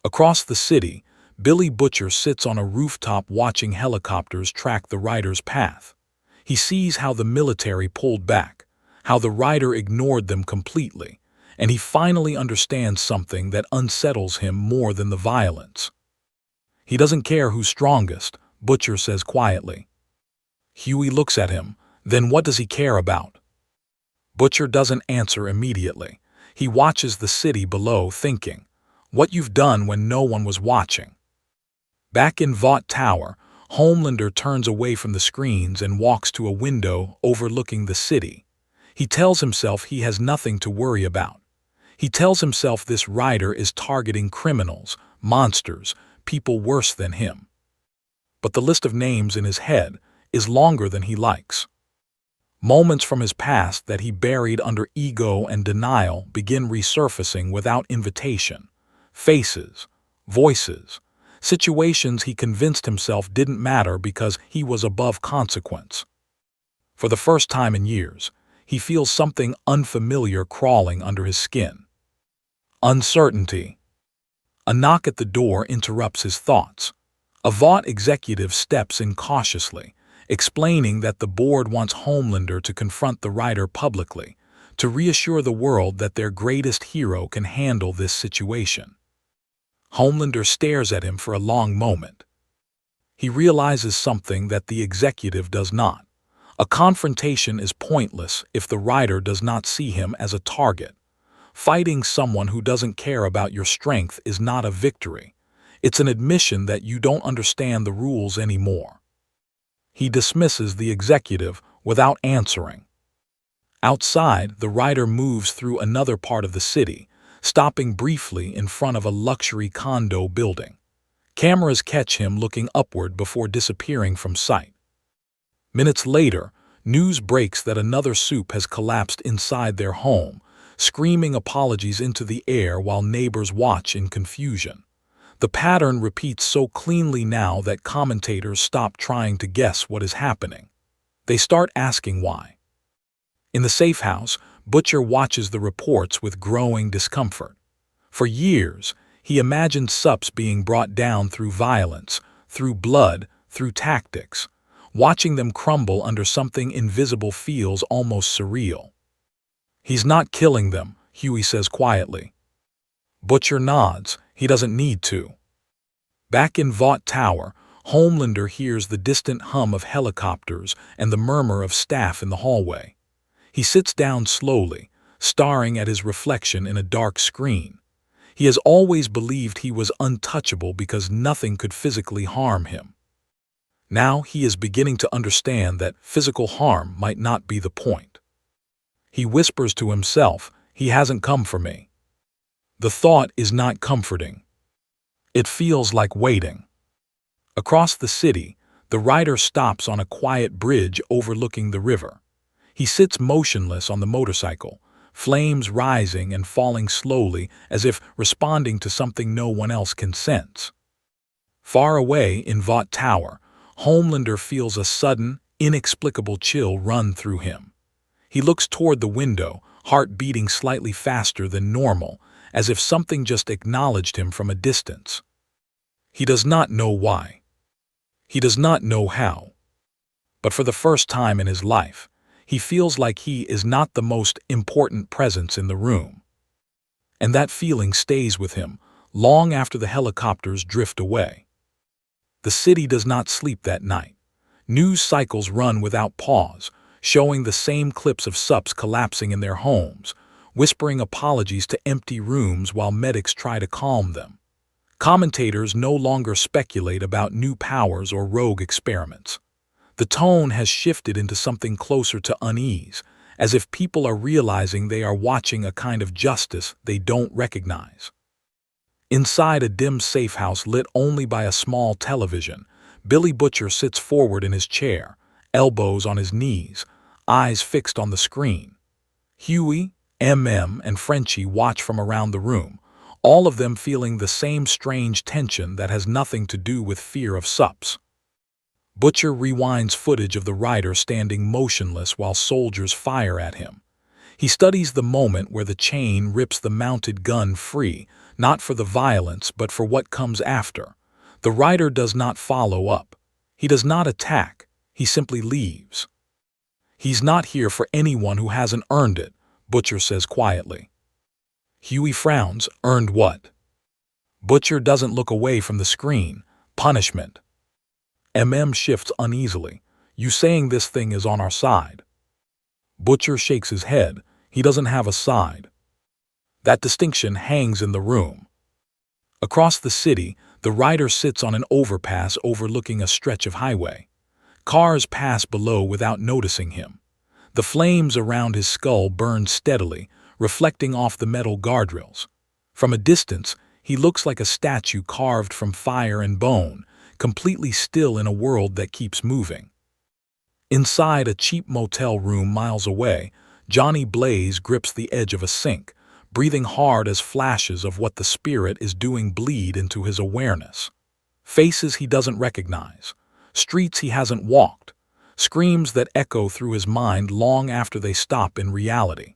Across the city, Billy Butcher sits on a rooftop watching helicopters track the writer's path. He sees how the military pulled back, how the writer ignored them completely, and he finally understands something that unsettles him more than the violence. He doesn't care who's strongest, Butcher says quietly. Huey looks at him. Then what does he care about? Butcher doesn't answer immediately. He watches the city below, thinking, what you've done when no one was watching. Back in Vought Tower, Homelander turns away from the screens and walks to a window overlooking the city. He tells himself he has nothing to worry about. He tells himself this writer is targeting criminals, monsters, people worse than him. But the list of names in his head is longer than he likes. Moments from his past that he buried under ego and denial begin resurfacing without invitation. Faces, voices, situations he convinced himself didn't matter because he was above consequence. For the first time in years, he feels something unfamiliar crawling under his skin. Uncertainty. A knock at the door interrupts his thoughts. A Vought executive steps in cautiously, explaining that the board wants Homelander to confront the writer publicly, to reassure the world that their greatest hero can handle this situation. Homelander stares at him for a long moment. He realizes something that the executive does not. A confrontation is pointless if the writer does not see him as a target. Fighting someone who doesn't care about your strength is not a victory. It's an admission that you don't understand the rules anymore. He dismisses the executive without answering. Outside, the writer moves through another part of the city, stopping briefly in front of a luxury condo building. Cameras catch him looking upward before disappearing from sight. Minutes later, news breaks that another Supe has collapsed inside their home, screaming apologies into the air while neighbors watch in confusion. The pattern repeats so cleanly now that commentators stop trying to guess what is happening. They start asking why. In the safe house, Butcher watches the reports with growing discomfort. For years, he imagined Supes being brought down through violence, through blood, through tactics. Watching them crumble under something invisible feels almost surreal. He's not killing them, Huey says quietly. Butcher nods. He doesn't need to. Back in Vought Tower, Homelander hears the distant hum of helicopters and the murmur of staff in the hallway. He sits down slowly, staring at his reflection in a dark screen. He has always believed he was untouchable because nothing could physically harm him. Now he is beginning to understand that physical harm might not be the point. He whispers to himself, "He hasn't come for me." The thought is not comforting. It feels like waiting. Across the city, the writer stops on a quiet bridge overlooking the river. He sits motionless on the motorcycle, flames rising and falling slowly as if responding to something no one else can sense. Far away in Vought Tower, Homelander feels a sudden, inexplicable chill run through him. He looks toward the window, heart beating slightly faster than normal, as if something just acknowledged him from a distance. He does not know why. He does not know how. But for the first time in his life, he feels like he is not the most important presence in the room. And that feeling stays with him long after the helicopters drift away. The city does not sleep that night. News cycles run without pause, showing the same clips of Supes collapsing in their homes, whispering apologies to empty rooms while medics try to calm them. Commentators no longer speculate about new powers or rogue experiments. The tone has shifted into something closer to unease, as if people are realizing they are watching a kind of justice they don't recognize. Inside a dim safe house lit only by a small television, Billy Butcher sits forward in his chair, elbows on his knees, eyes fixed on the screen. Huey, and Frenchie watch from around the room, all of them feeling the same strange tension that has nothing to do with fear of Supes. Butcher rewinds footage of the rider standing motionless while soldiers fire at him. He studies the moment where the chain rips the mounted gun free, not for the violence but for what comes after. The rider does not follow up. He does not attack. He simply leaves. "He's not here for anyone who hasn't earned it," Butcher says quietly. Huey frowns. "Earned what?" Butcher doesn't look away from the screen. "Punishment." Shifts uneasily. "You saying this thing is on our side?" Butcher shakes his head. He doesn't have a side. That distinction hangs in the room. Across the city, the rider sits on an overpass overlooking a stretch of highway. Cars pass below without noticing him. The flames around his skull burn steadily, reflecting off the metal guardrails. From a distance, he looks like a statue carved from fire and bone, completely still in a world that keeps moving. Inside a cheap motel room miles away, Johnny Blaze grips the edge of a sink, breathing hard as flashes of what the spirit is doing bleed into his awareness. Faces he doesn't recognize, streets he hasn't walked, screams that echo through his mind long after they stop in reality.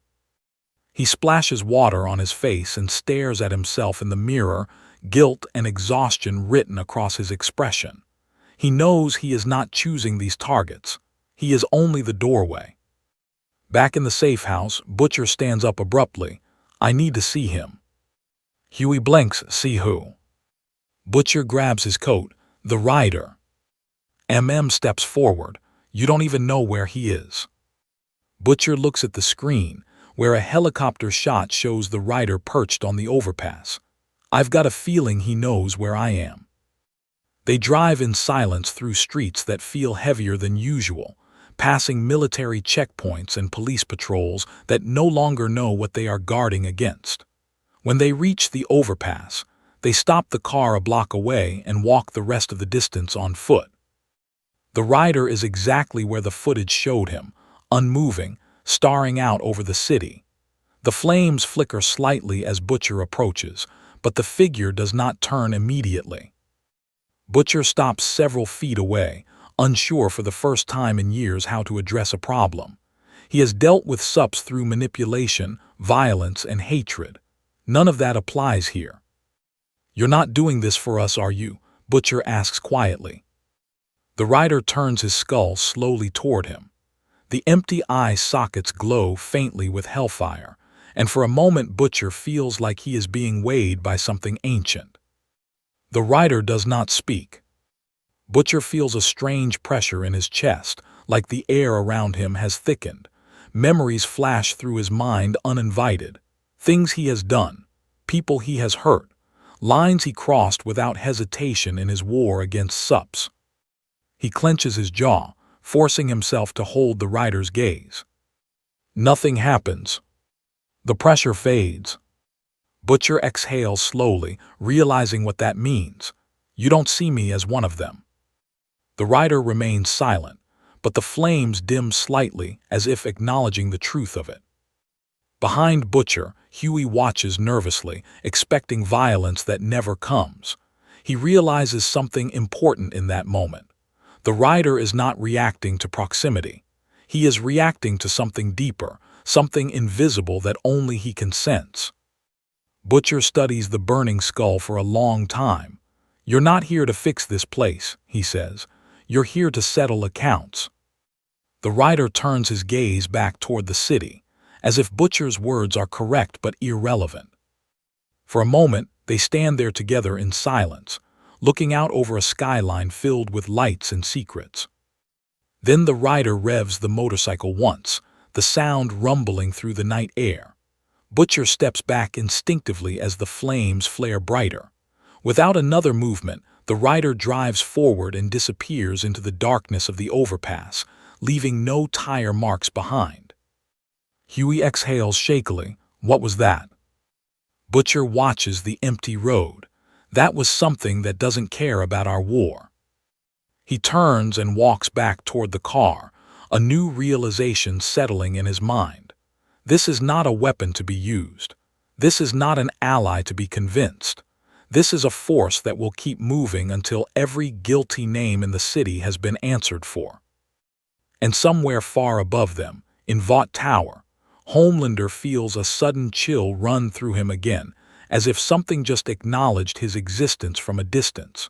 He splashes water on his face and stares at himself in the mirror, guilt and exhaustion written across his expression. He knows he is not choosing these targets. He is only the doorway. Back in the safe house, Butcher stands up abruptly. "I need to see him." Huey blinks. "See who?" Butcher grabs his coat. "The rider." Steps forward. "You don't even know where he is." Butcher looks at the screen, where a helicopter shot shows the rider perched on the overpass. "I've got a feeling he knows where I am." They drive in silence through streets that feel heavier than usual, passing military checkpoints and police patrols that no longer know what they are guarding against. When they reach the overpass, they stop the car a block away and walk the rest of the distance on foot. The rider is exactly where the footage showed him, unmoving, staring out over the city. The flames flicker slightly as Butcher approaches, but the figure does not turn immediately. Butcher stops several feet away, unsure for the first time in years how to address a problem. He has dealt with Supes through manipulation, violence, and hatred. None of that applies here. "You're not doing this for us, are you?" Butcher asks quietly. The rider turns his skull slowly toward him. The empty eye sockets glow faintly with hellfire, and for a moment Butcher feels like he is being weighed by something ancient. The rider does not speak. Butcher feels a strange pressure in his chest, like the air around him has thickened. Memories flash through his mind uninvited. Things he has done, people he has hurt, lines he crossed without hesitation in his war against Supes. He clenches his jaw, forcing himself to hold the rider's gaze. Nothing happens. The pressure fades. Butcher exhales slowly, realizing what that means. "You don't see me as one of them." The rider remains silent, but the flames dim slightly as if acknowledging the truth of it. Behind Butcher, Huey watches nervously, expecting violence that never comes. He realizes something important in that moment. The rider is not reacting to proximity. He is reacting to something deeper, something invisible that only he can sense. Butcher studies the burning skull for a long time. "You're not here to fix this place," he says. "You're here to settle accounts." The writer turns his gaze back toward the city, as if Butcher's words are correct but irrelevant. For a moment, they stand there together in silence, looking out over a skyline filled with lights and secrets. Then the writer revs the motorcycle once, the sound rumbling through the night air. Butcher steps back instinctively as the flames flare brighter. Without another movement, the rider drives forward and disappears into the darkness of the overpass, leaving no tire marks behind. Huey exhales shakily. What was that? Butcher watches the empty road. That was something that doesn't care about our war. He turns and walks back toward the car, a new realization settling in his mind. This is not a weapon to be used. This is not an ally to be convinced. This is a force that will keep moving until every guilty name in the city has been answered for. And somewhere far above them, in Vought Tower, Homelander feels a sudden chill run through him again, as if something just acknowledged his existence from a distance.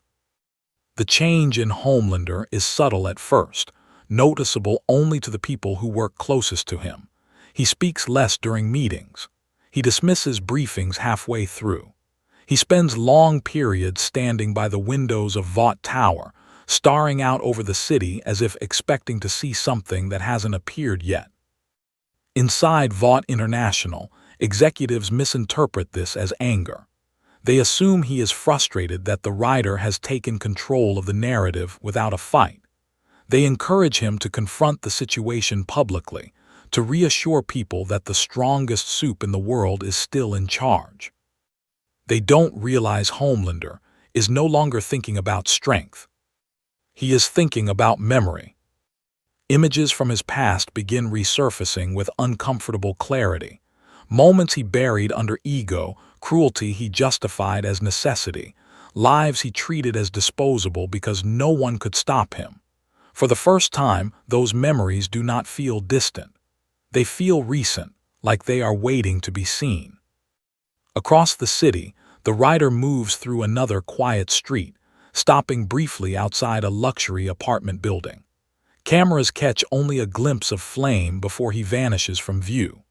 The change in Homelander is subtle at first, noticeable only to the people who work closest to him. He speaks less during meetings. He dismisses briefings halfway through. He spends long periods standing by the windows of Vought Tower, staring out over the city as if expecting to see something that hasn't appeared yet. Inside Vought International, executives misinterpret this as anger. They assume he is frustrated that the writer has taken control of the narrative without a fight. They encourage him to confront the situation publicly, to reassure people that the strongest Supe in the world is still in charge. They don't realize Homelander is no longer thinking about strength. He is thinking about memory. Images from his past begin resurfacing with uncomfortable clarity. Moments he buried under ego, cruelty he justified as necessity, lives he treated as disposable because no one could stop him. For the first time, those memories do not feel distant. They feel recent, like they are waiting to be seen. Across the city, the writer moves through another quiet street, stopping briefly outside a luxury apartment building. Cameras catch only a glimpse of flame before he vanishes from view.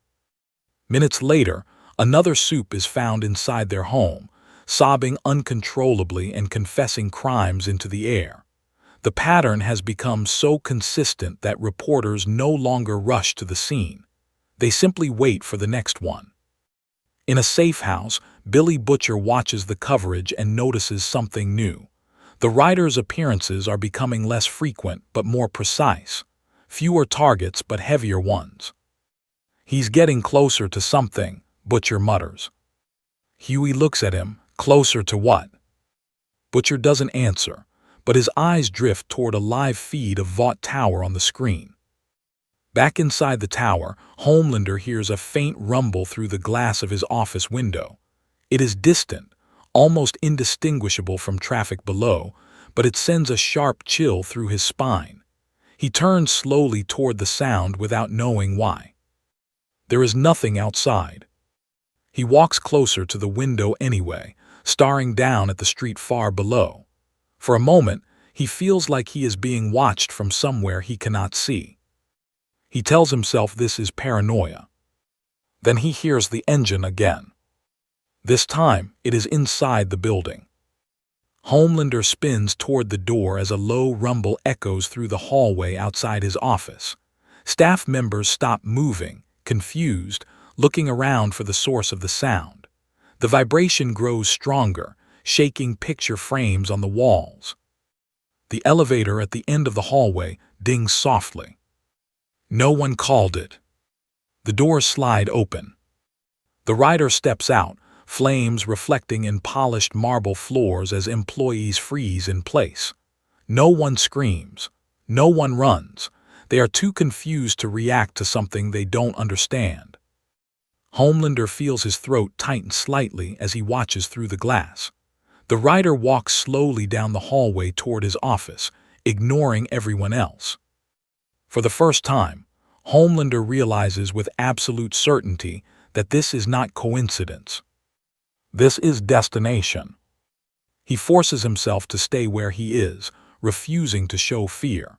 Minutes later, another Supe is found inside their home, sobbing uncontrollably and confessing crimes into the air. The pattern has become so consistent that reporters no longer rush to the scene. They simply wait for the next one. In a safe house, Billy Butcher watches the coverage and notices something new. The writer's appearances are becoming less frequent but more precise. Fewer targets but heavier ones. "He's getting closer to something," Butcher mutters. Huey looks at him. Closer to what? Butcher doesn't answer, but his eyes drift toward a live feed of Vought Tower on the screen. Back inside the tower, Homelander hears a faint rumble through the glass of his office window. It is distant, almost indistinguishable from traffic below, but it sends a sharp chill through his spine. He turns slowly toward the sound without knowing why. There is nothing outside. He walks closer to the window anyway, staring down at the street far below. For a moment, he feels like he is being watched from somewhere he cannot see. He tells himself this is paranoia. Then he hears the engine again. This time, it is inside the building. Homelander spins toward the door as a low rumble echoes through the hallway outside his office. Staff members stop moving, confused, looking around for the source of the sound. The vibration grows stronger, shaking picture frames on the walls. The elevator at the end of the hallway dings softly. No one called it. The doors slide open. The writer steps out, flames reflecting in polished marble floors as employees freeze in place. No one screams. No one runs. They are too confused to react to something they don't understand. Homelander feels his throat tighten slightly as he watches through the glass. The writer walks slowly down the hallway toward his office, ignoring everyone else. For the first time, Homelander realizes with absolute certainty that this is not coincidence. This is destination. He forces himself to stay where he is, refusing to show fear.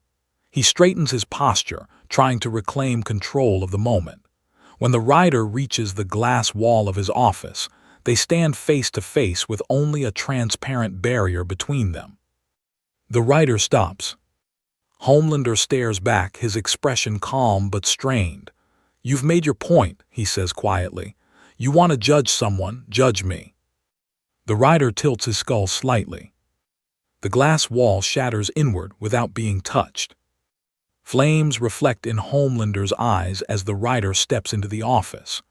He straightens his posture, trying to reclaim control of the moment. When the rider reaches the glass wall of his office, they stand face to face with only a transparent barrier between them. The rider stops. Homelander stares back, his expression calm but strained. "You've made your point," he says quietly. "You want to judge someone, judge me." The rider tilts his skull slightly. The glass wall shatters inward without being touched. Flames reflect in Homelander's eyes as the rider steps into the office.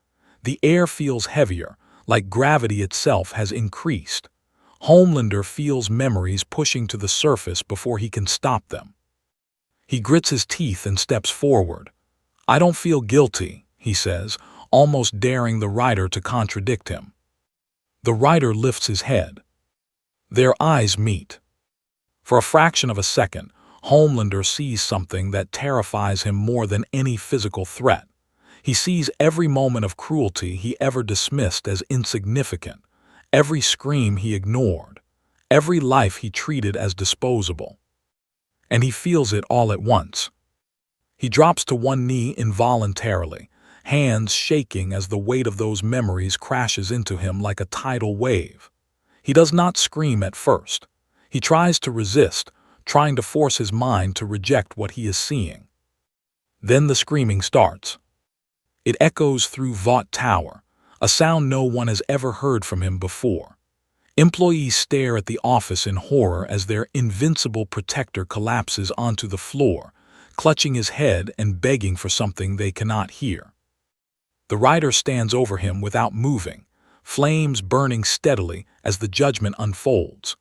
The air feels heavier, like gravity itself has increased. Homelander feels memories pushing to the surface before he can stop them. He grits his teeth and steps forward. "I don't feel guilty," he says, almost daring the rider to contradict him. The rider lifts his head. Their eyes meet. For a fraction of a second, Homelander sees something that terrifies him more than any physical threat. He sees every moment of cruelty he ever dismissed as insignificant, every scream he ignored, every life he treated as disposable. And he feels it all at once. He drops to one knee involuntarily, hands shaking as the weight of those memories crashes into him like a tidal wave. He does not scream at first. He tries to resist, trying to force his mind to reject what he is seeing. Then the screaming starts. It echoes through Vought Tower, a sound no one has ever heard from him before. Employees stare at the office in horror as their invincible protector collapses onto the floor, clutching his head and begging for something they cannot hear. The rider stands over him without moving, flames burning steadily as the judgment unfolds.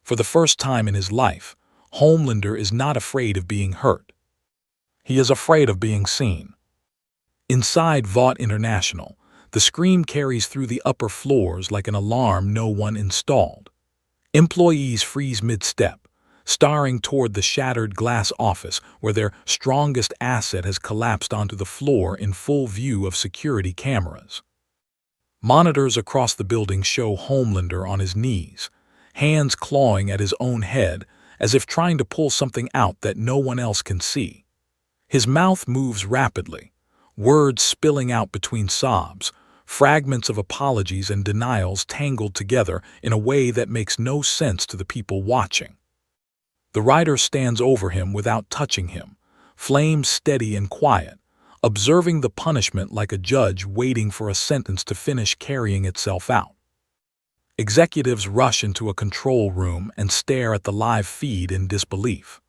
For the first time in his life, Homelander is not afraid of being hurt. He is afraid of being seen. Inside Vought International, the scream carries through the upper floors like an alarm no one installed. Employees freeze mid-step, staring toward the shattered glass office where their strongest asset has collapsed onto the floor in full view of security cameras. Monitors across the building show Homelander on his knees, hands clawing at his own head as if trying to pull something out that no one else can see. His mouth moves rapidly, words spilling out between sobs, fragments of apologies and denials tangled together in a way that makes no sense to the people watching. The rider stands over him without touching him, flames steady and quiet, observing the punishment like a judge waiting for a sentence to finish carrying itself out. Executives rush into a control room and stare at the live feed in disbelief.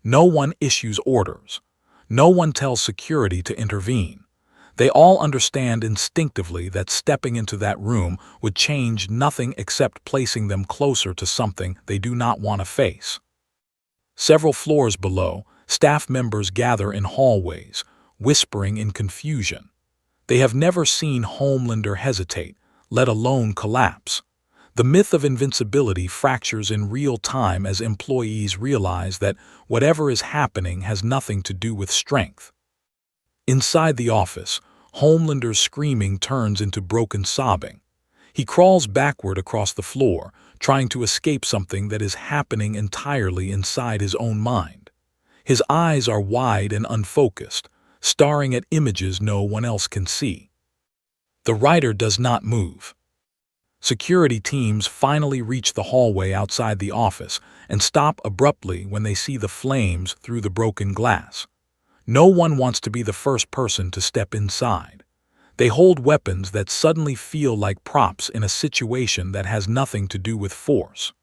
No one issues orders. No one tells security to intervene. They all understand instinctively that stepping into that room would change nothing except placing them closer to something they do not want to face. Several floors below, staff members gather in hallways, whispering in confusion. They have never seen Homelander hesitate, let alone collapse. The myth of invincibility fractures in real time as employees realize that whatever is happening has nothing to do with strength. Inside the office, Homelander's screaming turns into broken sobbing. He crawls backward across the floor, trying to escape something that is happening entirely inside his own mind. His eyes are wide and unfocused, staring at images no one else can see. The rider does not move. Security teams finally reach the hallway outside the office and stop abruptly when they see the flames through the broken glass. No one wants to be the first person to step inside. They hold weapons that suddenly feel like props in a situation that has nothing to do with force.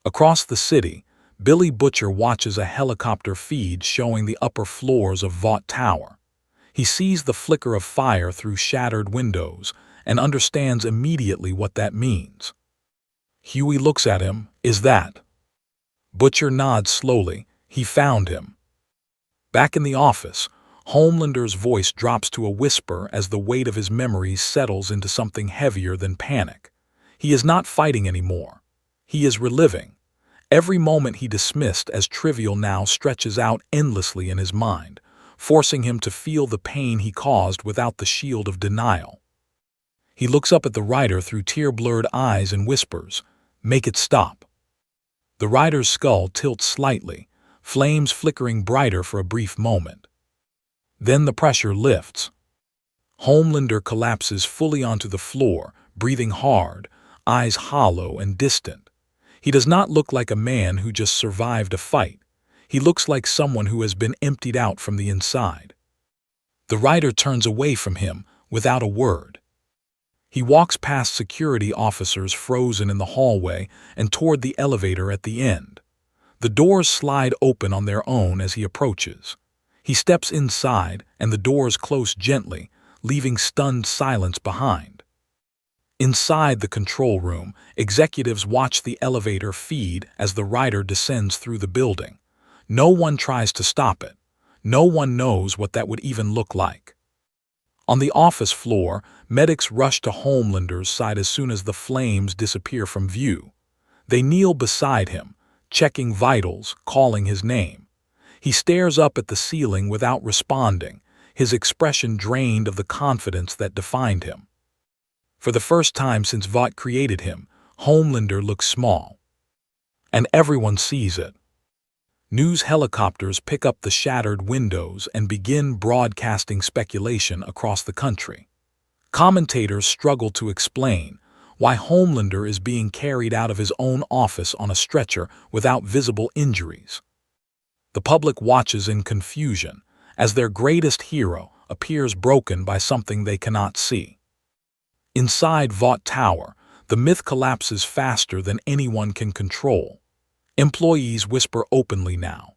Across the city, Billy Butcher watches a helicopter feed showing the upper floors of Vought Tower. He sees the flicker of fire through shattered windows and understands immediately what that means. Huey looks at him. "Is that?" Butcher nods slowly. "He found him." Back in the office, Homelander's voice drops to a whisper as the weight of his memories settles into something heavier than panic. He is not fighting anymore. He is reliving. Every moment he dismissed as trivial now stretches out endlessly in his mind, forcing him to feel the pain he caused without the shield of denial. He looks up at the rider through tear-blurred eyes and whispers, "Make it stop." The rider's skull tilts slightly, flames flickering brighter for a brief moment. Then the pressure lifts. Homelander collapses fully onto the floor, breathing hard, eyes hollow and distant. He does not look like a man who just survived a fight. He looks like someone who has been emptied out from the inside. The rider turns away from him without a word. He walks past security officers frozen in the hallway and toward the elevator at the end. The doors slide open on their own as he approaches. He steps inside and the doors close gently, leaving stunned silence behind. Inside the control room, executives watch the elevator feed as the rider descends through the building. No one tries to stop it. No one knows what that would even look like. On the office floor, medics rush to Homelander's side as soon as the flames disappear from view. They kneel beside him, checking vitals, calling his name. He stares up at the ceiling without responding, his expression drained of the confidence that defined him. For the first time since Vought created him, Homelander looks small. And everyone sees it. News helicopters pick up the shattered windows and begin broadcasting speculation across the country. Commentators struggle to explain why Homelander is being carried out of his own office on a stretcher without visible injuries. The public watches in confusion as their greatest hero appears broken by something they cannot see. Inside Vought Tower, the myth collapses faster than anyone can control. Employees whisper openly now.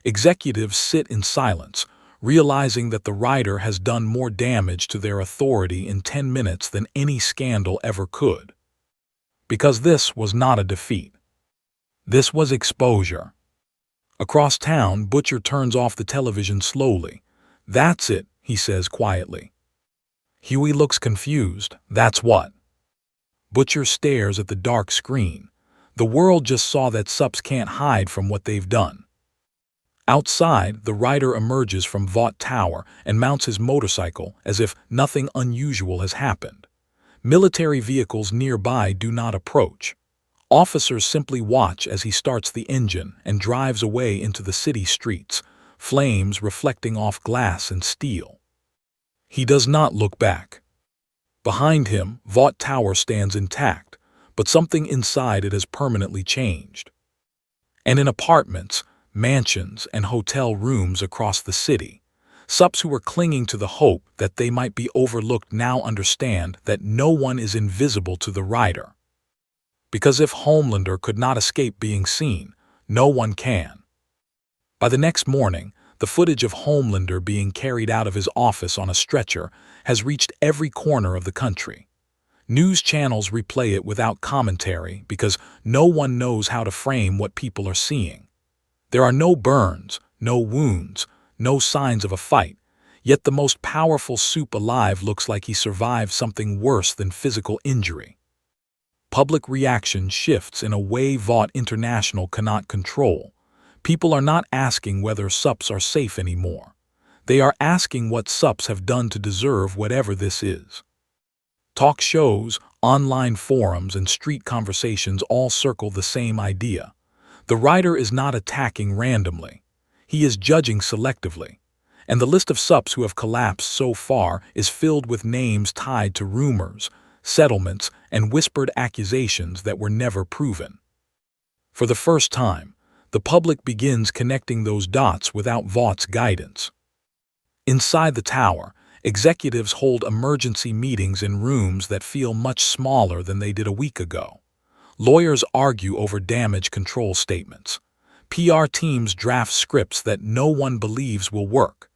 Executives sit in silence, realizing that the rider has done more damage to their authority in 10 minutes than any scandal ever could. Because this was not a defeat. This was exposure. Across town, Butcher turns off the television slowly. "That's it," he says quietly. Huey looks confused. "That's what?" Butcher stares at the dark screen. The world just saw that Supes can't hide from what they've done. Outside, the rider emerges from Vought Tower and mounts his motorcycle as if nothing unusual has happened. Military vehicles nearby do not approach. Officers simply watch as he starts the engine and drives away into the city streets, flames reflecting off glass and steel. He does not look back. Behind him, Vought Tower stands intact, but something inside it has permanently changed. And in apartments, mansions, and hotel rooms across the city, Supes who were clinging to the hope that they might be overlooked now understand that no one is invisible to the rider. Because if Homelander could not escape being seen, no one can. By the next morning, the footage of Homelander being carried out of his office on a stretcher has reached every corner of the country. News channels replay it without commentary because no one knows how to frame what people are seeing. There are no burns, no wounds, no signs of a fight, yet the most powerful Supe alive looks like he survived something worse than physical injury. Public reaction shifts in a way Vought International cannot control. People are not asking whether Supes are safe anymore. They are asking what Supes have done to deserve whatever this is. Talk shows, online forums, and street conversations all circle the same idea. The rider is not attacking randomly. He is judging selectively. And the list of Supes who have collapsed so far is filled with names tied to rumors, settlements, and whispered accusations that were never proven. For the first time, the public begins connecting those dots without Vaught's guidance. Inside the tower, executives hold emergency meetings in rooms that feel much smaller than they did a week ago. Lawyers argue over damage control statements. PR teams draft scripts that no one believes will work.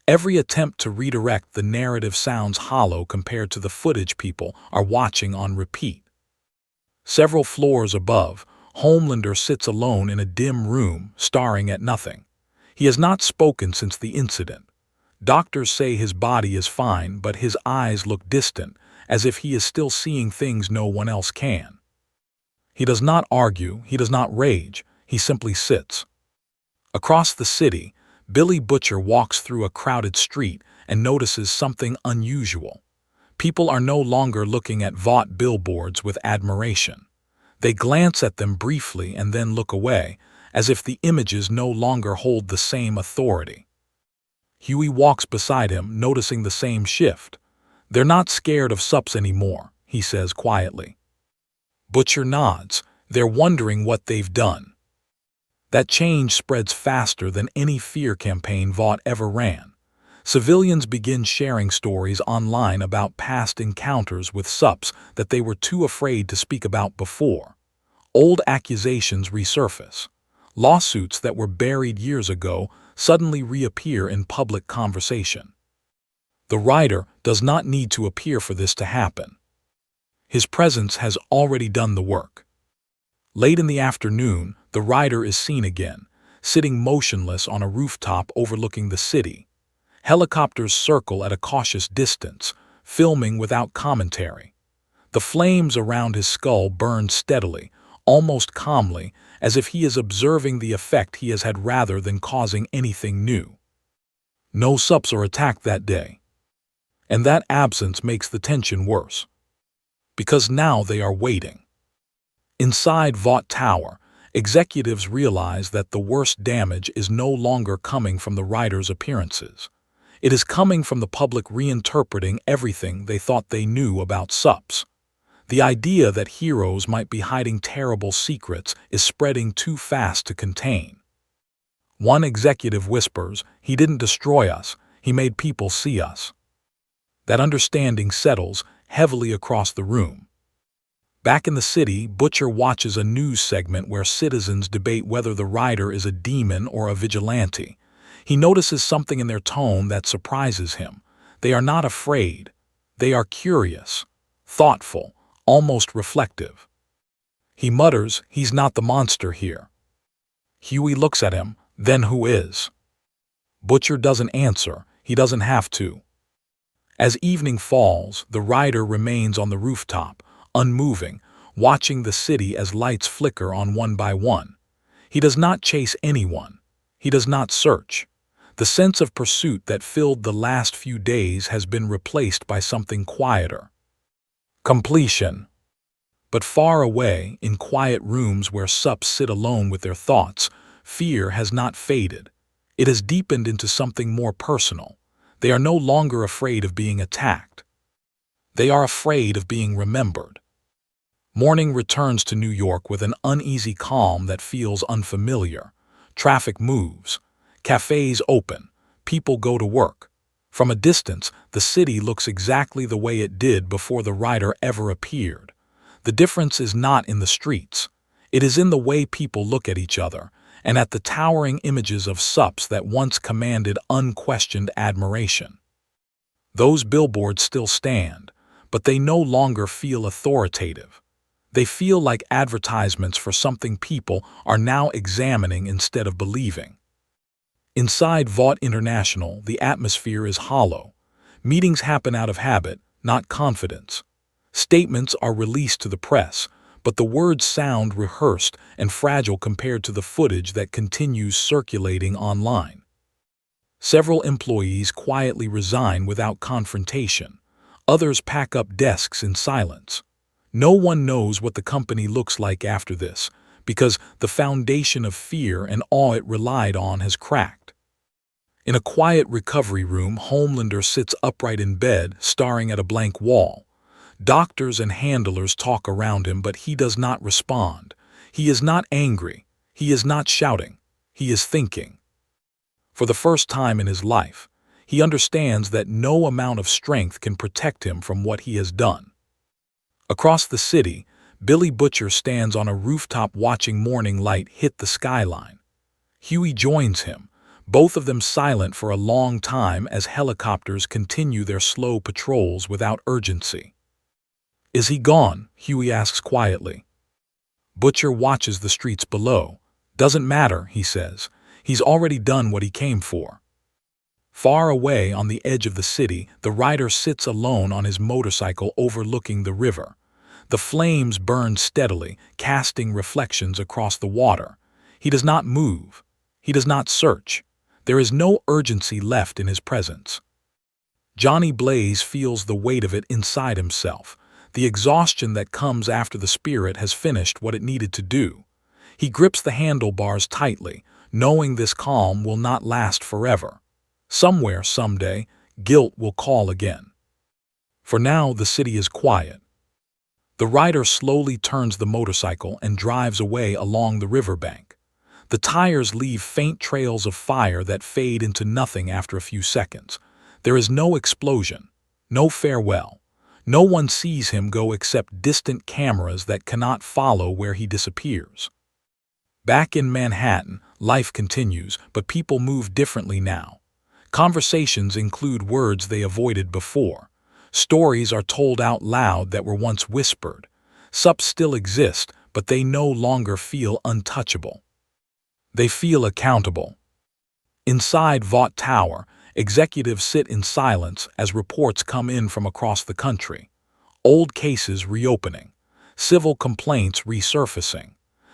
Every attempt to redirect the narrative sounds hollow compared to the footage people are watching on repeat. Several floors above, Homelander sits alone in a dim room, staring at nothing. He has not spoken since the incident. Doctors say his body is fine, but his eyes look distant, as if he is still seeing things no one else can. He does not argue, he does not rage, he simply sits. Across the city, Billy Butcher walks through a crowded street and notices something unusual. People are no longer looking at Vought billboards with admiration. They glance at them briefly and then look away, as if the images no longer hold the same authority. Huey walks beside him, noticing the same shift. "They're not scared of Supes anymore," he says quietly. Butcher nods. "They're wondering what they've done." That change spreads faster than any fear campaign Vought ever ran. Civilians begin sharing stories online about past encounters with Supes that they were too afraid to speak about before. Old accusations resurface. Lawsuits that were buried years ago suddenly reappear in public conversation. The writer does not need to appear for this to happen. His presence has already done the work. Late in the afternoon, the writer is seen again, sitting motionless on a rooftop overlooking the city. Helicopters circle at a cautious distance, filming without commentary. The flames around his skull burn steadily, almost calmly, as if he is observing the effect he has had rather than causing anything new. No Supes are attacked that day. And that absence makes the tension worse. Because now they are waiting. Inside Vought Tower, executives realize that the worst damage is no longer coming from the writer's appearances. It is coming from the public reinterpreting everything they thought they knew about Supes. The idea that heroes might be hiding terrible secrets is spreading too fast to contain. One executive whispers, "He didn't destroy us, he made people see us." That understanding settles heavily across the room. Back in the city, Butcher watches a news segment where citizens debate whether the writer is a demon or a vigilante. He notices something in their tone that surprises him. They are not afraid. They are curious, thoughtful, almost reflective. He mutters, "He's not the monster here." Huey looks at him, "Then who is?" Butcher doesn't answer. He doesn't have to. As evening falls, the writer remains on the rooftop, unmoving, watching the city as lights flicker on one by one. He does not chase anyone. He does not search. The sense of pursuit that filled the last few days has been replaced by something quieter. Completion. But far away, in quiet rooms where Supes sit alone with their thoughts, fear has not faded. It has deepened into something more personal. They are no longer afraid of being attacked. They are afraid of being remembered. Morning returns to New York with an uneasy calm that feels unfamiliar. Traffic moves. Cafes open. People go to work. From a distance, the city looks exactly the way it did before the writer ever appeared. The difference is not in the streets. It is in the way people look at each other, and at the towering images of Supes that once commanded unquestioned admiration. Those billboards still stand, but they no longer feel authoritative. They feel like advertisements for something people are now examining instead of believing. Inside Vought International, the atmosphere is hollow. Meetings happen out of habit, not confidence. Statements are released to the press, but the words sound rehearsed and fragile compared to the footage that continues circulating online. Several employees quietly resign without confrontation. Others pack up desks in silence. No one knows what the company looks like after this, because the foundation of fear and awe it relied on has cracked. In a quiet recovery room, Homelander sits upright in bed, staring at a blank wall. Doctors and handlers talk around him, but he does not respond. He is not angry. He is not shouting. He is thinking. For the first time in his life, he understands that no amount of strength can protect him from what he has done. Across the city, Billy Butcher stands on a rooftop watching morning light hit the skyline. Huey joins him, both of them silent for a long time as helicopters continue their slow patrols without urgency. "Is he gone?" Huey asks quietly. Butcher watches the streets below. "Doesn't matter," he says. "He's already done what he came for." Far away on the edge of the city, the rider sits alone on his motorcycle overlooking the river. The flames burn steadily, casting reflections across the water. He does not move. He does not search. There is no urgency left in his presence. Johnny Blaze feels the weight of it inside himself, the exhaustion that comes after the spirit has finished what it needed to do. He grips the handlebars tightly, knowing this calm will not last forever. Somewhere, someday, guilt will call again. For now, the city is quiet. The rider slowly turns the motorcycle and drives away along the riverbank. The tires leave faint trails of fire that fade into nothing after a few seconds. There is no explosion, no farewell. No one sees him go except distant cameras that cannot follow where he disappears. Back in Manhattan, life continues, but people move differently now. Conversations include words they avoided before. Stories are told out loud that were once whispered. Supes still exist, but they no longer feel untouchable. They feel accountable. Inside Vought Tower, executives sit in silence as reports come in from across the country. Old cases reopening, civil complaints resurfacing,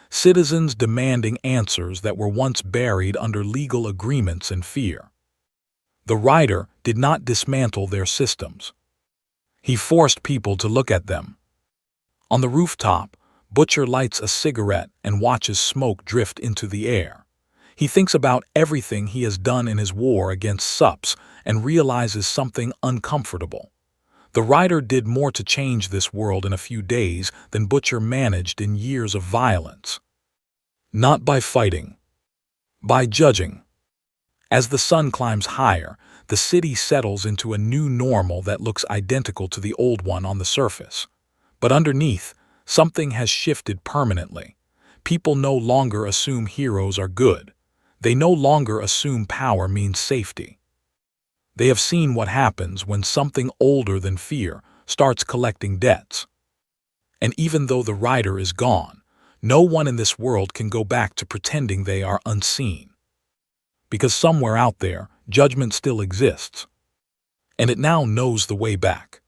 citizens demanding answers that were once buried under legal agreements and fear. The rider did not dismantle their systems. He forced people to look at them. On the rooftop, Butcher lights a cigarette and watches smoke drift into the air. He thinks about everything he has done in his war against Supes and realizes something uncomfortable. The rider did more to change this world in a few days than Butcher managed in years of violence. Not by fighting, by judging. As the sun climbs higher, the city settles into a new normal that looks identical to the old one on the surface. But underneath, something has shifted permanently. People no longer assume heroes are good. They no longer assume power means safety. They have seen what happens when something older than fear starts collecting debts. And even though the rider is gone, no one in this world can go back to pretending they are unseen. Because somewhere out there, judgment still exists. And it now knows the way back.